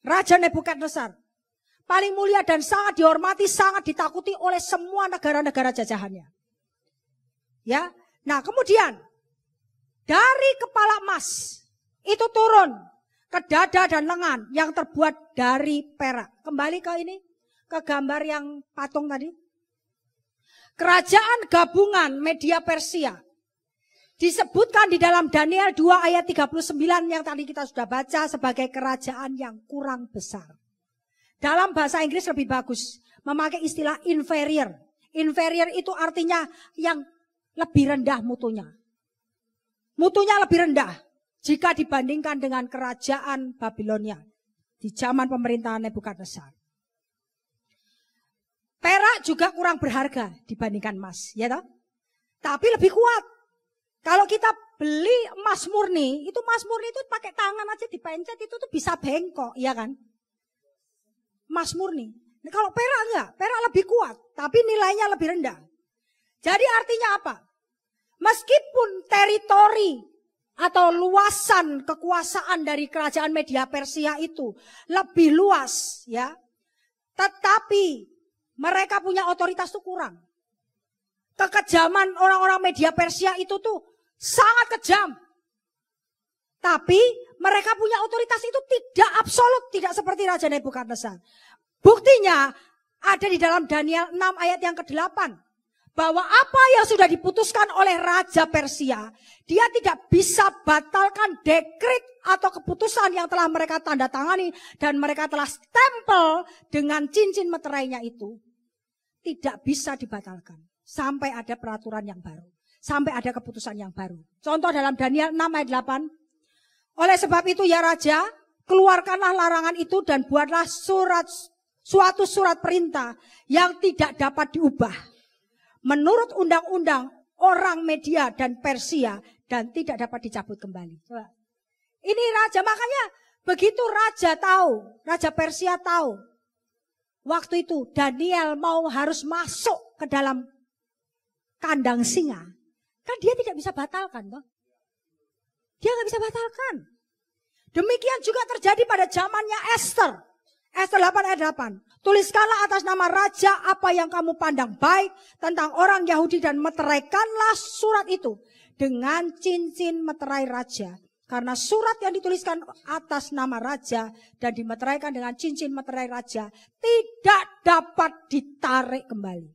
Raja Nebukadnezar. Paling mulia dan sangat dihormati, sangat ditakuti oleh semua negara-negara jajahannya. Ya, nah kemudian dari kepala emas itu turun ke dada dan lengan yang terbuat dari perak. Kembali ke ini, ke gambar yang patung tadi. Kerajaan gabungan Media Persia disebutkan di dalam Daniel 2 ayat 39 yang tadi kita sudah baca sebagai kerajaan yang kurang besar. Dalam bahasa Inggris lebih bagus, memakai istilah inferior. Inferior itu artinya yang lebih rendah mutunya. Mutunya lebih rendah jika dibandingkan dengan kerajaan Babilonia di zaman pemerintahan Nebukadnezar. Perak juga kurang berharga dibandingkan emas, ya toh? Tapi lebih kuat. Kalau kita beli emas murni itu pakai tangan aja dipencet itu tuh bisa bengkok, ya kan? Emas murni. Nah, kalau perak enggak, perak lebih kuat, tapi nilainya lebih rendah. Jadi artinya apa? Meskipun teritori atau luasan kekuasaan dari kerajaan Media Persia itu lebih luas, ya, tetapi mereka punya otoritas itu kurang. Kekejaman orang-orang Media Persia itu tuh sangat kejam. Tapi mereka punya otoritas itu tidak absolut, tidak seperti Raja Nebukadnezar. Buktinya ada di dalam Daniel 6 ayat yang ke-8. Bahwa apa yang sudah diputuskan oleh Raja Persia, dia tidak bisa batalkan dekret atau keputusan yang telah mereka tanda tangani dan mereka telah stempel dengan cincin meterainya itu. Tidak bisa dibatalkan sampai ada peraturan yang baru, sampai ada keputusan yang baru. Contoh dalam Daniel 6 ayat 8. Oleh sebab itu ya Raja, keluarkanlah larangan itu dan buatlah suatu surat perintah yang tidak dapat diubah menurut undang-undang orang Media dan Persia dan tidak dapat dicabut kembali. Coba. Ini raja, makanya begitu raja tahu, Raja Persia tahu, waktu itu Daniel harus masuk ke dalam kandang singa, kan dia tidak bisa batalkan, toh? Dia nggak bisa batalkan. Demikian juga terjadi pada zamannya Esther. Esther 8 ayat 8. Tuliskanlah atas nama raja apa yang kamu pandang baik tentang orang Yahudi dan meteraikanlah surat itu dengan cincin meterai raja. Karena surat yang dituliskan atas nama raja dan dimeteraikan dengan cincin meterai raja tidak dapat ditarik kembali.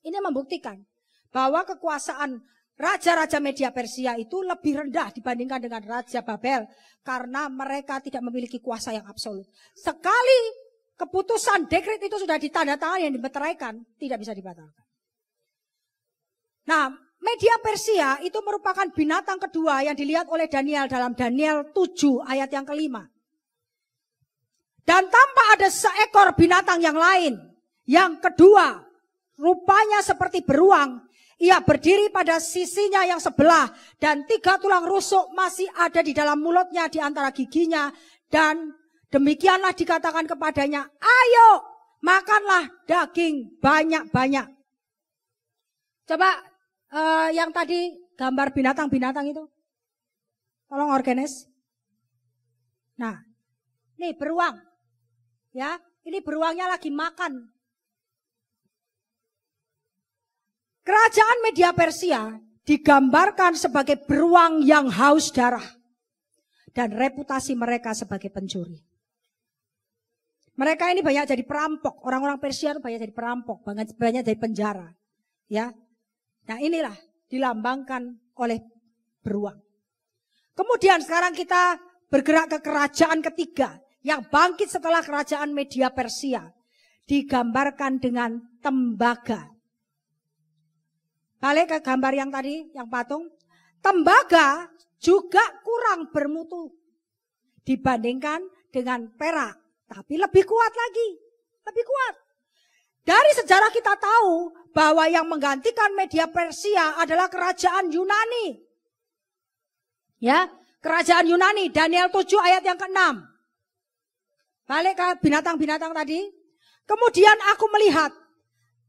Ini membuktikan bahwa kekuasaan raja-raja Media Persia itu lebih rendah dibandingkan dengan Raja Babel. Karena mereka tidak memiliki kuasa yang absolut. Sekali keputusan dekret itu sudah ditandatangani yang dimeteraikan, tidak bisa dibatalkan. Nah, Media Persia itu merupakan binatang kedua yang dilihat oleh Daniel dalam Daniel 7 ayat yang ke-5. Dan tampak ada seekor binatang yang lain. Yang kedua, rupanya seperti beruang. Ia berdiri pada sisinya yang sebelah dan 3 tulang rusuk masih ada di dalam mulutnya di antara giginya. Dan demikianlah dikatakan kepadanya, ayo makanlah daging banyak-banyak. Coba yang tadi gambar binatang-binatang itu. Tolong organis. Nah, ini beruang. Ya, ini beruangnya lagi makan. Kerajaan Media Persia digambarkan sebagai beruang yang haus darah. Dan reputasi mereka sebagai pencuri. Mereka ini banyak jadi perampok. Orang-orang Persia itu banyak jadi perampok. Banyak jadi penjara. Ya. Nah inilah dilambangkan oleh beruang. Kemudian sekarang kita bergerak ke kerajaan ketiga. Yang bangkit setelah kerajaan Media Persia. Digambarkan dengan tembaga. Balik ke gambar yang tadi, yang patung. Tembaga juga kurang bermutu dibandingkan dengan perak. Tapi lebih kuat lagi. Lebih kuat. Dari sejarah kita tahu bahwa yang menggantikan Media Persia adalah kerajaan Yunani. Ya, kerajaan Yunani, Daniel 7 ayat yang ke-6. Balik ke binatang-binatang tadi. Kemudian aku melihat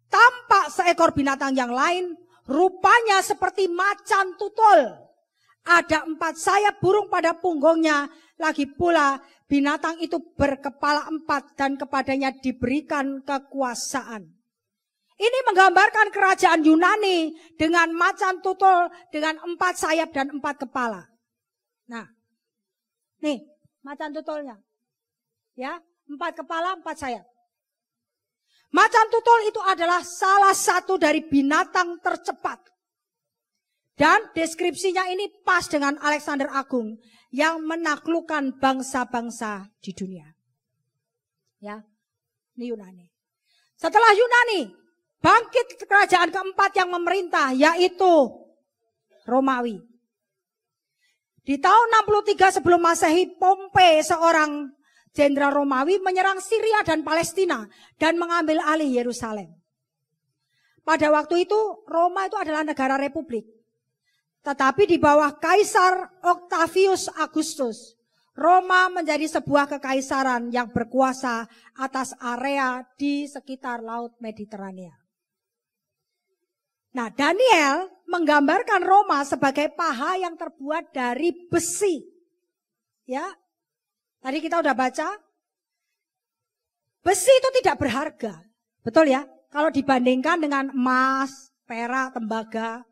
tampak seekor binatang yang lain, rupanya seperti macan tutul. Ada 4 sayap burung pada punggungnya. Lagi pula binatang itu berkepala 4 dan kepadanya diberikan kekuasaan. Ini menggambarkan kerajaan Yunani dengan macan tutul dengan 4 sayap dan 4 kepala. Nah, nih macan tutulnya. Ya, 4 kepala, 4 sayap. Macan tutul itu adalah salah satu dari binatang tercepat. Dan deskripsinya ini pas dengan Alexander Agung yang menaklukkan bangsa-bangsa di dunia. Ya, ini Yunani. Setelah Yunani, bangkit kerajaan keempat yang memerintah, yaitu Romawi. Di tahun 63 sebelum Masehi, Pompei, seorang jenderal Romawi, menyerang Syria dan Palestina dan mengambil alih Yerusalem. Pada waktu itu, Roma itu adalah negara republik. Tetapi di bawah Kaisar Octavius Augustus, Roma menjadi sebuah kekaisaran yang berkuasa atas area di sekitar Laut Mediterania. Nah, Daniel menggambarkan Roma sebagai paha yang terbuat dari besi. Ya, tadi kita udah baca, besi itu tidak berharga, betul ya? Kalau dibandingkan dengan emas, perak, tembaga.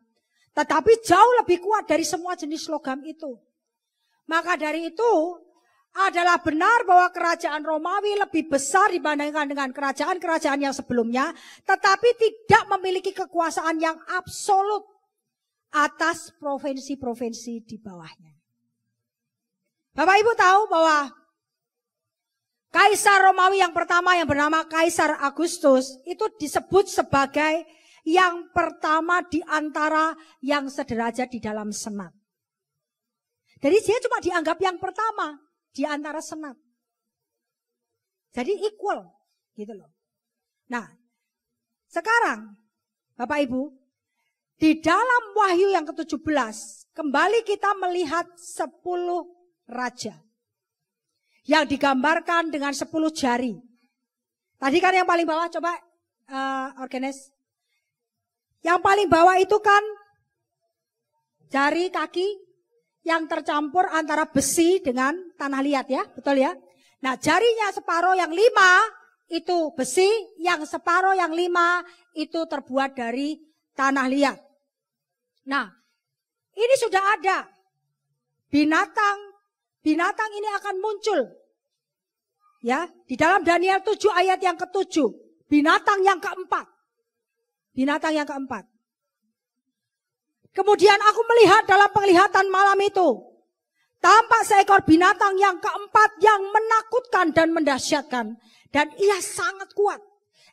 Tetapi jauh lebih kuat dari semua jenis logam itu. Maka dari itu adalah benar bahwa kerajaan Romawi lebih besar dibandingkan dengan kerajaan-kerajaan yang sebelumnya. Tetapi tidak memiliki kekuasaan yang absolut atas provinsi-provinsi di bawahnya. Bapak Ibu tahu bahwa Kaisar Romawi yang pertama yang bernama Kaisar Agustus itu disebut sebagai yang pertama di antara yang sederajat di dalam senat. Jadi dia cuma dianggap yang pertama di antara senat. Jadi equal gitu loh. Nah, sekarang Bapak Ibu, di dalam Wahyu yang ke-17 kembali kita melihat 10 raja yang digambarkan dengan 10 jari. Tadi kan yang paling bawah, coba organize. Yang paling bawah itu kan jari kaki yang tercampur antara besi dengan tanah liat ya, betul ya. Nah jarinya separuh yang 5 itu besi, yang separuh yang 5 itu terbuat dari tanah liat. Nah ini sudah ada binatang ini akan muncul. Ya, di dalam Daniel 7 ayat yang ke-7, binatang yang keempat. Binatang yang keempat. Kemudian aku melihat dalam penglihatan malam itu, tampak seekor binatang yang keempat yang menakutkan dan mendahsyatkan. Dan ia sangat kuat.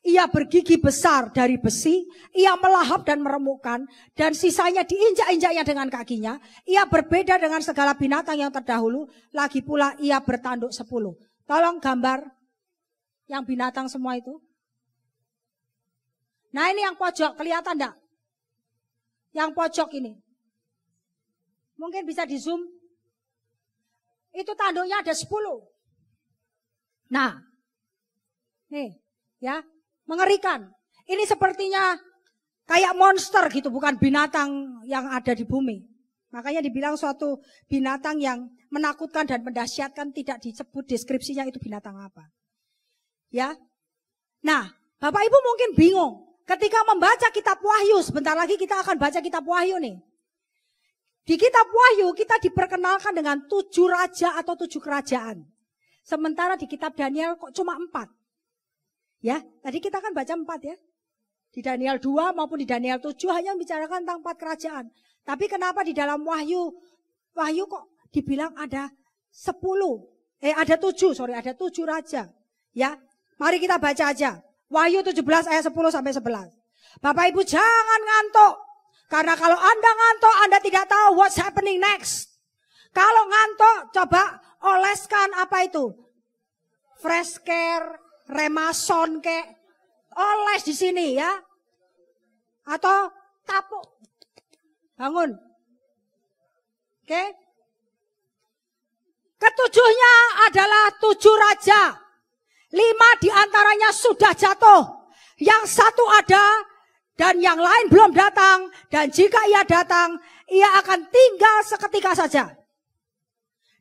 Ia bergigi besar dari besi, ia melahap dan meremukkan, dan sisanya diinjak-injaknya dengan kakinya. Ia berbeda dengan segala binatang yang terdahulu, lagi pula ia bertanduk 10. Tolong gambar yang binatang semua itu. Nah ini yang pojok, kelihatan enggak? Yang pojok ini. Mungkin bisa di zoom. Itu tanduknya ada 10. Nah, nih ya. Mengerikan. Ini sepertinya kayak monster gitu, bukan binatang yang ada di bumi. Makanya dibilang suatu binatang yang menakutkan dan mendahsyatkan, tidak disebut deskripsinya itu binatang apa. Ya. Nah, Bapak Ibu mungkin bingung ketika membaca kitab Wahyu. Sebentar lagi kita akan baca kitab Wahyu nih. Di kitab Wahyu kita diperkenalkan dengan 7 raja atau 7 kerajaan. Sementara di kitab Daniel kok cuma 4. Ya, tadi kita kan baca 4 ya. Di Daniel 2 maupun di Daniel 7 hanya membicarakan tentang 4 kerajaan. Tapi kenapa di dalam Wahyu kok dibilang ada 10? Ada 7 raja. Ya, mari kita baca aja. Wahyu 17 ayat 10 sampai 11. Bapak Ibu jangan ngantuk. Karena kalau Anda ngantuk, Anda tidak tahu what's happening next. Kalau ngantuk, coba oleskan apa itu? Fresh care. Remason kek, oles di sini ya, atau tapuk, bangun, oke? Ketujuhnya adalah 7 raja, 5 diantaranya sudah jatuh, yang 1 ada dan yang lain belum datang, dan jika ia datang, ia akan tinggal seketika saja.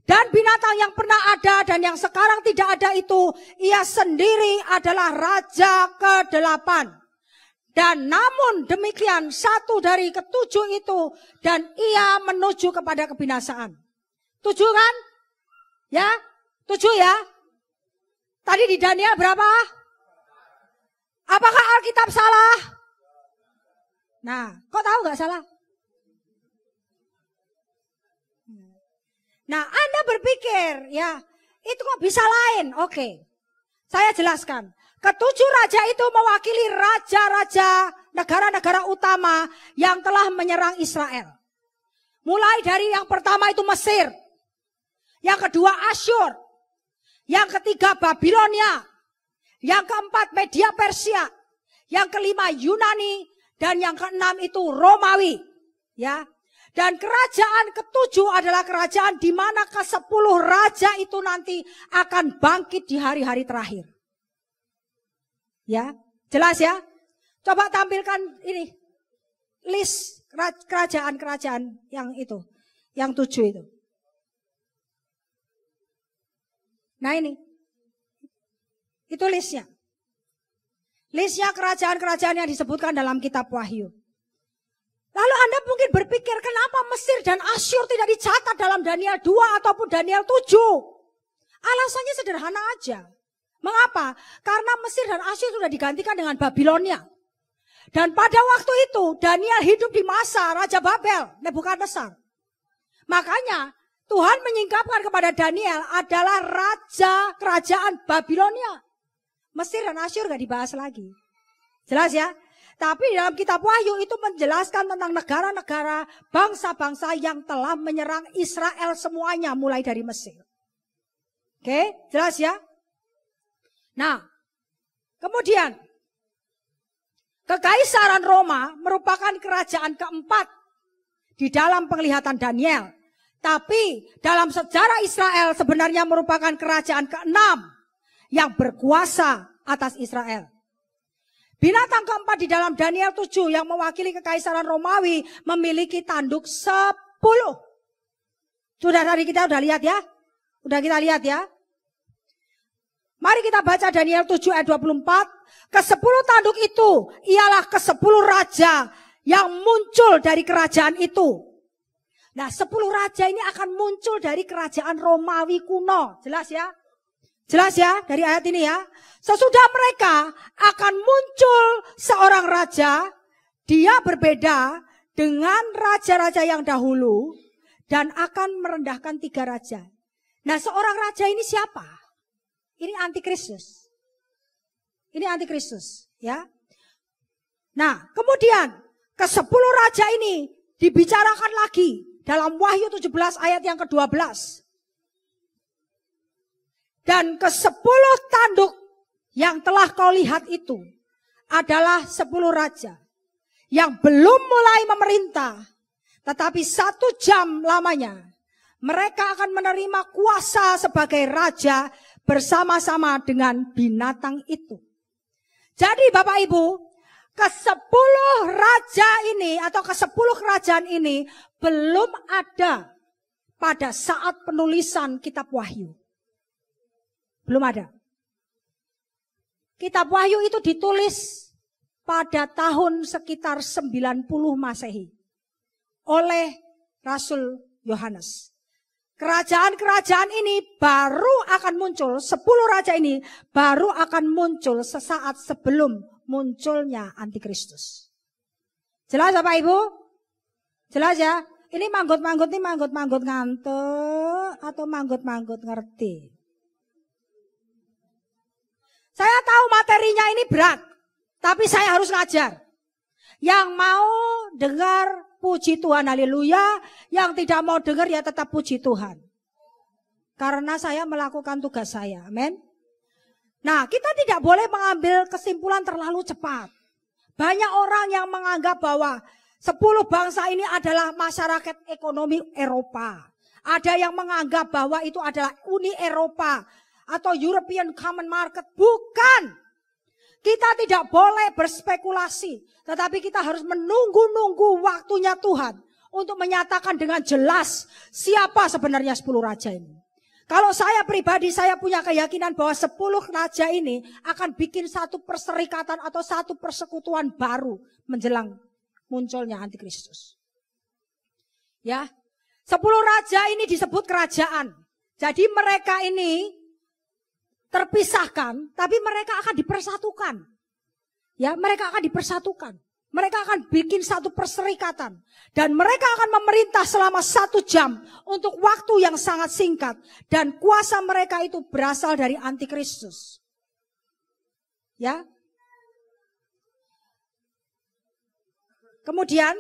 Dan binatang yang pernah ada dan yang sekarang tidak ada itu, ia sendiri adalah raja ke-8. Dan namun demikian 1 dari ke-7 itu, dan ia menuju kepada kebinasaan. 7 kan? Ya, 7 ya. Tadi di Daniel berapa? Apakah Alkitab salah? Nah, kok tahu gak salah? Nah, Anda berpikir, ya, itu kok bisa lain? Oke, saya jelaskan. Ke-7 raja itu mewakili raja-raja negara-negara utama yang telah menyerang Israel. Mulai dari yang pertama itu Mesir, yang kedua Asyur, yang ketiga Babilonia, yang keempat Media Persia, yang kelima Yunani, dan yang keenam itu Romawi. Ya. Dan kerajaan ke-7 adalah kerajaan di mana ke-10 raja itu nanti akan bangkit di hari-hari terakhir. Ya, jelas ya? Coba tampilkan ini, list kerajaan-kerajaan yang itu, yang 7 itu. Nah ini, itu listnya. Listnya kerajaan-kerajaan yang disebutkan dalam kitab Wahyu. Lalu Anda mungkin berpikir, kenapa Mesir dan Asyur tidak dicatat dalam Daniel 2 ataupun Daniel 7? Alasannya sederhana aja. Mengapa? Karena Mesir dan Asyur sudah digantikan dengan Babilonia. Dan pada waktu itu Daniel hidup di masa Raja Babel, Nebukadnezar. Makanya Tuhan menyingkapkan kepada Daniel adalah raja kerajaan Babilonia. Mesir dan Asyur gak dibahas lagi. Jelas ya? Tapi dalam kitab Wahyu itu menjelaskan tentang negara-negara, bangsa-bangsa yang telah menyerang Israel semuanya mulai dari Mesir. Oke, jelas ya? Nah, kemudian Kekaisaran Roma merupakan kerajaan keempat di dalam penglihatan Daniel. Tapi dalam sejarah Israel sebenarnya merupakan kerajaan keenam yang berkuasa atas Israel. Binatang keempat di dalam Daniel 7 yang mewakili Kekaisaran Romawi memiliki tanduk 10. Sudah tadi kita udah lihat ya? Udah kita lihat ya? Mari kita baca Daniel 7 ayat 24. Ke-10 tanduk itu ialah ke-10 raja yang muncul dari kerajaan itu. Nah, 10 raja ini akan muncul dari kerajaan Romawi kuno. Jelas ya? Jelas ya dari ayat ini ya? Sesudah mereka akan muncul seorang raja. Dia berbeda dengan raja-raja yang dahulu. Dan akan merendahkan 3 raja. Nah, seorang raja ini siapa? Ini antikristus. Ini antikristus, ya. Nah, kemudian ke-10 raja ini dibicarakan lagi dalam Wahyu 17 ayat yang ke-12. Dan ke-10 tanduk yang telah kau lihat itu adalah 10 raja yang belum mulai memerintah, tetapi 1 jam lamanya mereka akan menerima kuasa sebagai raja bersama-sama dengan binatang itu. Jadi Bapak Ibu, ke-10 raja ini atau ke-10 kerajaan ini belum ada pada saat penulisan kitab Wahyu. Belum ada. Kitab Wahyu itu ditulis pada tahun sekitar 90 Masehi oleh Rasul Yohanes. Kerajaan-kerajaan ini baru akan muncul, 10 raja ini baru akan muncul sesaat sebelum munculnya Antikristus. Jelas Bapak Ibu? Jelas ya? Ini manggut-manggut nih, manggut-manggut ngantuk atau manggut-manggut ngerti? Saya tahu materinya ini berat, tapi saya harus ngajar. Yang mau dengar puji Tuhan, haleluya. Yang tidak mau dengar ya tetap puji Tuhan. Karena saya melakukan tugas saya, amin. Nah, kita tidak boleh mengambil kesimpulan terlalu cepat. Banyak orang yang menganggap bahwa 10 bangsa ini adalah masyarakat ekonomi Eropa. Ada yang menganggap bahwa itu adalah Uni Eropa atau European Common Market. Bukan. Kita tidak boleh berspekulasi, tetapi kita harus menunggu-nunggu waktunya Tuhan untuk menyatakan dengan jelas siapa sebenarnya 10 raja ini. Kalau saya pribadi, saya punya keyakinan bahwa 10 raja ini akan bikin satu perserikatan atau satu persekutuan baru menjelang munculnya Antikristus. Ya, 10 raja ini disebut kerajaan. Jadi mereka ini terpisahkan, tapi mereka akan dipersatukan. Ya, mereka akan dipersatukan. Mereka akan bikin satu perserikatan. Dan mereka akan memerintah selama 1 jam untuk waktu yang sangat singkat. Dan kuasa mereka itu berasal dari Antikristus. Ya. Kemudian,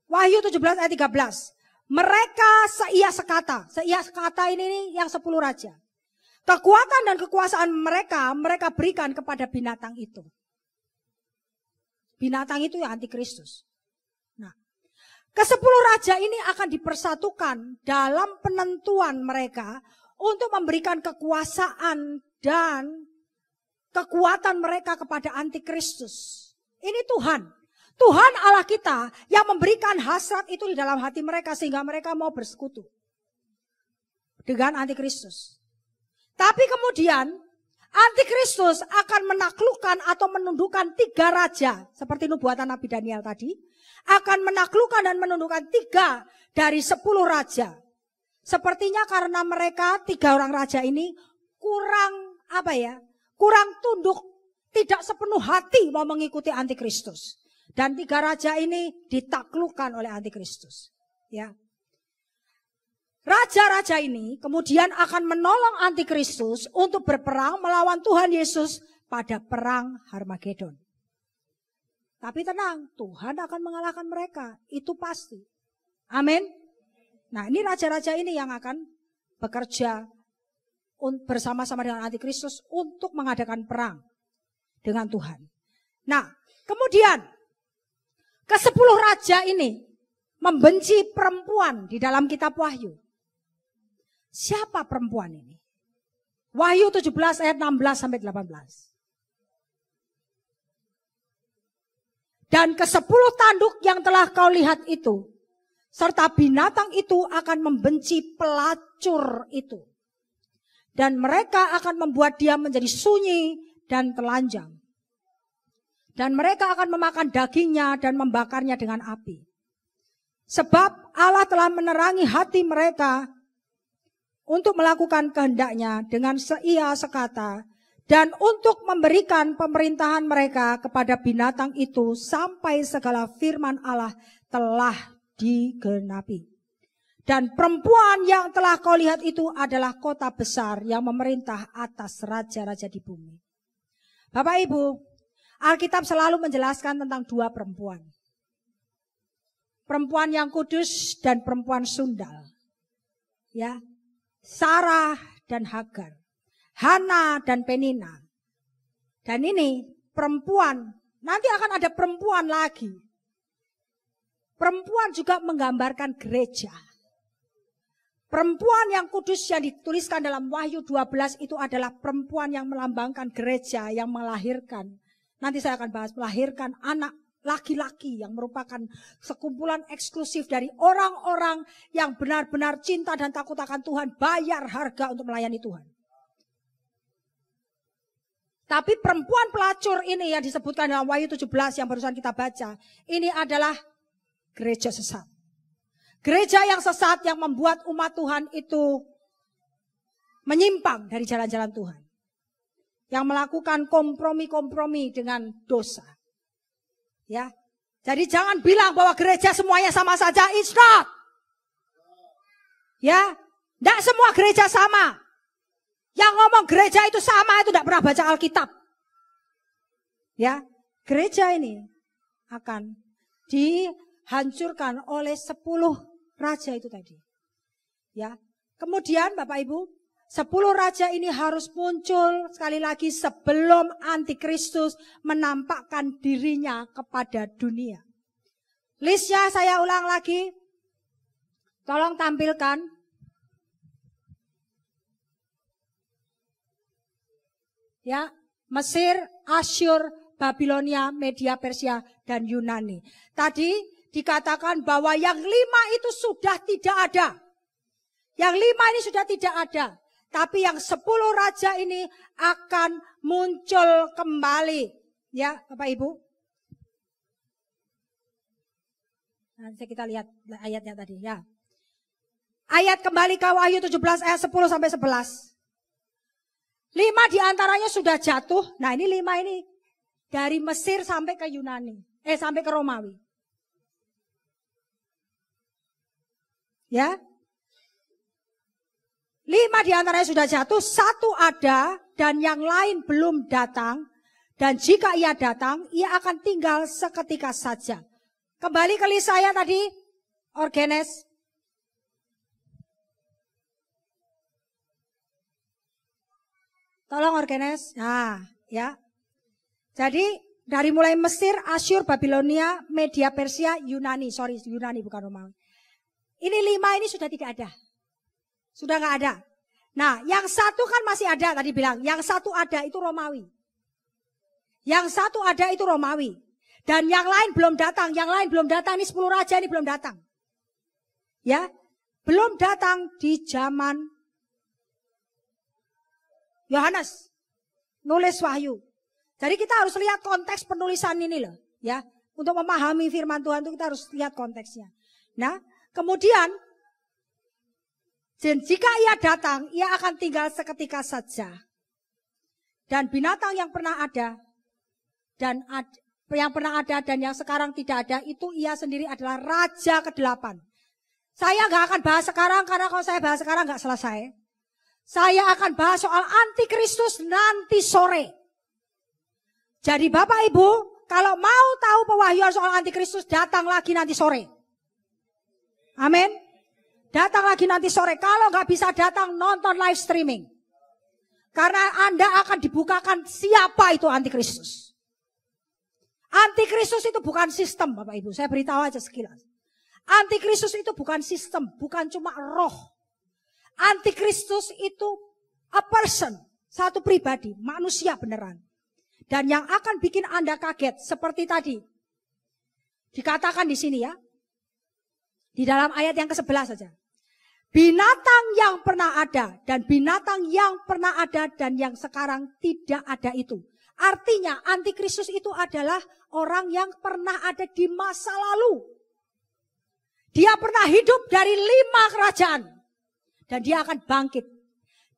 Wahyu 17 ayat 13. Mereka seia sekata. Seia sekata ini yang 10 raja. Kekuatan dan kekuasaan mereka berikan kepada binatang itu. Binatang itu ya Antikristus. Nah, ke-10 raja ini akan dipersatukan dalam penentuan mereka untuk memberikan kekuasaan dan kekuatan mereka kepada Antikristus. Ini Tuhan. Tuhan Allah kita yang memberikan hasrat itu di dalam hati mereka sehingga mereka mau bersekutu dengan Antikristus. Tapi kemudian Antikristus akan menaklukkan atau menundukkan 3 raja. Seperti nubuatan Nabi Daniel tadi. Akan menaklukkan dan menundukkan 3 dari 10 raja. Sepertinya karena mereka 3 orang raja ini kurang kurang tunduk. Tidak sepenuh hati mau mengikuti Antikristus. Dan 3 raja ini ditaklukkan oleh Antikristus. Ya. Raja-raja ini kemudian akan menolong Antikristus untuk berperang melawan Tuhan Yesus pada perang Harmagedon. Tapi tenang, Tuhan akan mengalahkan mereka, itu pasti. Amin. Nah, ini raja-raja ini yang akan bekerja bersama-sama dengan Antikristus untuk mengadakan perang dengan Tuhan. Nah, kemudian ke-10 raja ini membenci perempuan di dalam kitab Wahyu. Siapa perempuan ini? Wahyu 17 ayat 16 sampai 18. Dan ke-10 tanduk yang telah kau lihat itu, serta binatang itu akan membenci pelacur itu. Dan mereka akan membuat dia menjadi sunyi dan telanjang. Dan mereka akan memakan dagingnya dan membakarnya dengan api. Sebab Allah telah menerangi hati mereka untuk melakukan kehendaknya dengan seia sekata dan untuk memberikan pemerintahan mereka kepada binatang itu sampai segala firman Allah telah digenapi. Dan perempuan yang telah kau lihat itu adalah kota besar yang memerintah atas raja-raja di bumi. Bapak Ibu, Alkitab selalu menjelaskan tentang 2 perempuan. Perempuan yang kudus dan perempuan sundal. Ya. Sarah dan Hagar, Hana dan Penina. Dan ini perempuan, nanti akan ada perempuan lagi. Perempuan juga menggambarkan gereja. Perempuan yang kudus yang dituliskan dalam Wahyu 12 itu adalah perempuan yang melambangkan gereja yang melahirkan. Nanti saya akan bahas melahirkan anak laki-laki yang merupakan sekumpulan eksklusif dari orang-orang yang benar-benar cinta dan takut akan Tuhan, bayar harga untuk melayani Tuhan. Tapi perempuan pelacur ini yang disebutkan dalam Wahyu 17 yang barusan kita baca, ini adalah gereja sesat. Gereja yang sesat yang membuat umat Tuhan itu menyimpang dari jalan-jalan Tuhan. Yang melakukan kompromi-kompromi dengan dosa. Ya, jadi jangan bilang bahwa gereja semuanya sama saja. It's not. Ya, tidak semua gereja sama. Yang ngomong gereja itu sama itu tidak pernah baca Alkitab. Ya, gereja ini akan dihancurkan oleh 10 raja itu tadi. Ya, kemudian Bapak Ibu, 10 raja ini harus muncul sekali lagi sebelum Antikristus menampakkan dirinya kepada dunia. Listnya saya ulang lagi. Tolong tampilkan. Ya, Mesir, Asyur, Babilonia, Media, Persia, dan Yunani. Tadi dikatakan bahwa yang 5 itu sudah tidak ada. Yang 5 ini sudah tidak ada. Tapi yang 10 raja ini akan muncul kembali. Ya, Bapak Ibu. Nanti kita lihat ayatnya tadi ya. Ayat kembali ke Wahyu 17 ayat 10 sampai 11. 5 diantaranya sudah jatuh. Nah ini 5 ini dari Mesir sampai ke Yunani. Sampai ke Romawi. Ya. 5 diantaranya sudah jatuh, 1 ada dan yang lain belum datang. Dan jika ia datang, ia akan tinggal seketika saja. Kembali ke list saya tadi, Orgenes. Tolong Orgenes. Nah, ya. Jadi dari mulai Mesir, Asyur, Babilonia, Media, Persia, Yunani. Sorry, Yunani bukan Romawi. Ini 5 ini sudah tidak ada. Sudah nggak ada. Nah, yang 1 kan masih ada tadi bilang. Yang 1 ada itu Romawi. Yang 1 ada itu Romawi. Dan yang lain belum datang. Yang lain belum datang. Ini 10 raja ini belum datang. Ya, belum datang di zaman Yohanes. nulis Wahyu. Jadi kita harus lihat konteks penulisan ini loh, ya. Untuk memahami firman Tuhan itu kita harus lihat konteksnya. Nah, kemudian jika ia datang, ia akan tinggal seketika saja. Dan binatang yang pernah ada dan yang sekarang tidak ada, itu ia sendiri adalah raja ke-8. Saya nggak akan bahas sekarang karena kalau saya bahas sekarang nggak selesai. Saya akan bahas soal antikristus nanti sore. Jadi Bapak Ibu, kalau mau tahu pewahyuan soal antikristus, datang lagi nanti sore. Amin. Datang lagi nanti sore. Kalau nggak bisa datang, nonton live streaming. Karena Anda akan dibukakan siapa itu antikristus. Antikristus itu bukan sistem, Bapak Ibu. Saya beritahu aja sekilas. Antikristus itu bukan sistem, bukan cuma roh. Antikristus itu a person, satu pribadi, manusia beneran. Dan yang akan bikin Anda kaget seperti tadi dikatakan di sini ya. Di dalam ayat yang ke-11 saja. Binatang yang pernah ada dan binatang yang pernah ada dan yang sekarang tidak ada itu. Artinya antikristus itu adalah orang yang pernah ada di masa lalu. Dia pernah hidup dari 5 kerajaan. Dan dia akan bangkit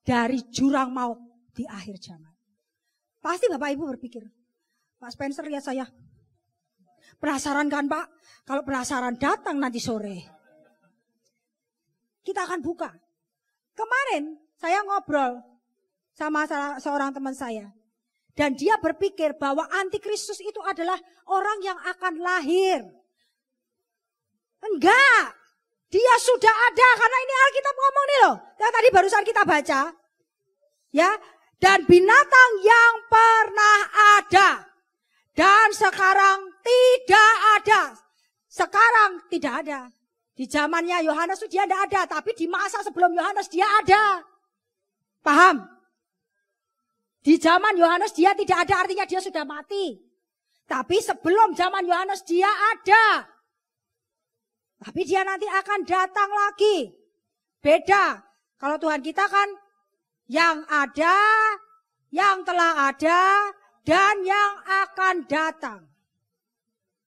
dari jurang maut di akhir zaman. Pasti Bapak Ibu berpikir, Pak Spencer lihat saya. Penasaran kan Pak? Kalau penasaran datang nanti sore. Kita akan buka. Kemarin saya ngobrol sama seorang teman saya. Dan dia berpikir bahwa antikristus itu adalah orang yang akan lahir. Enggak. Dia sudah ada karena ini Alkitab ngomong nih loh. Yang tadi barusan kita baca. Ya. Dan binatang yang pernah ada. Dan sekarang tidak ada. Sekarang tidak ada. Di zamannya Yohanes itu dia tidak ada. Tapi di masa sebelum Yohanes dia ada. Paham? Di zaman Yohanes dia tidak ada artinya dia sudah mati. Tapi sebelum zaman Yohanes dia ada. Tapi dia nanti akan datang lagi. Beda. Kalau Tuhan kita kan yang ada, yang telah ada, dan yang akan datang.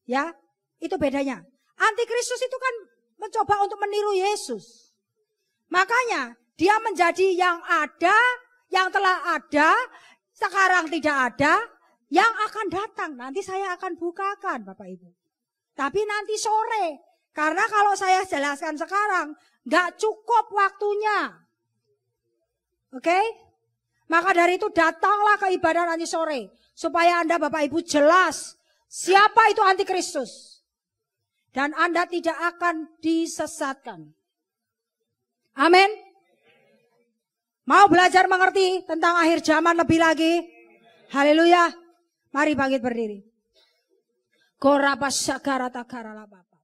Ya, itu bedanya. Antikristus itu kan mencoba untuk meniru Yesus. Makanya dia menjadi yang ada, yang telah ada, sekarang tidak ada, yang akan datang. Nanti saya akan bukakan Bapak Ibu. Tapi nanti sore. Karena kalau saya jelaskan sekarang, nggak cukup waktunya. Oke? Maka dari itu datanglah ke ibadah nanti sore. Supaya Anda Bapak Ibu jelas siapa itu antikristus. Dan Anda tidak akan disesatkan. Amin. Mau belajar mengerti tentang akhir zaman lebih lagi? Haleluya. Mari bangkit berdiri. Korabasyakaratakarala Bapa.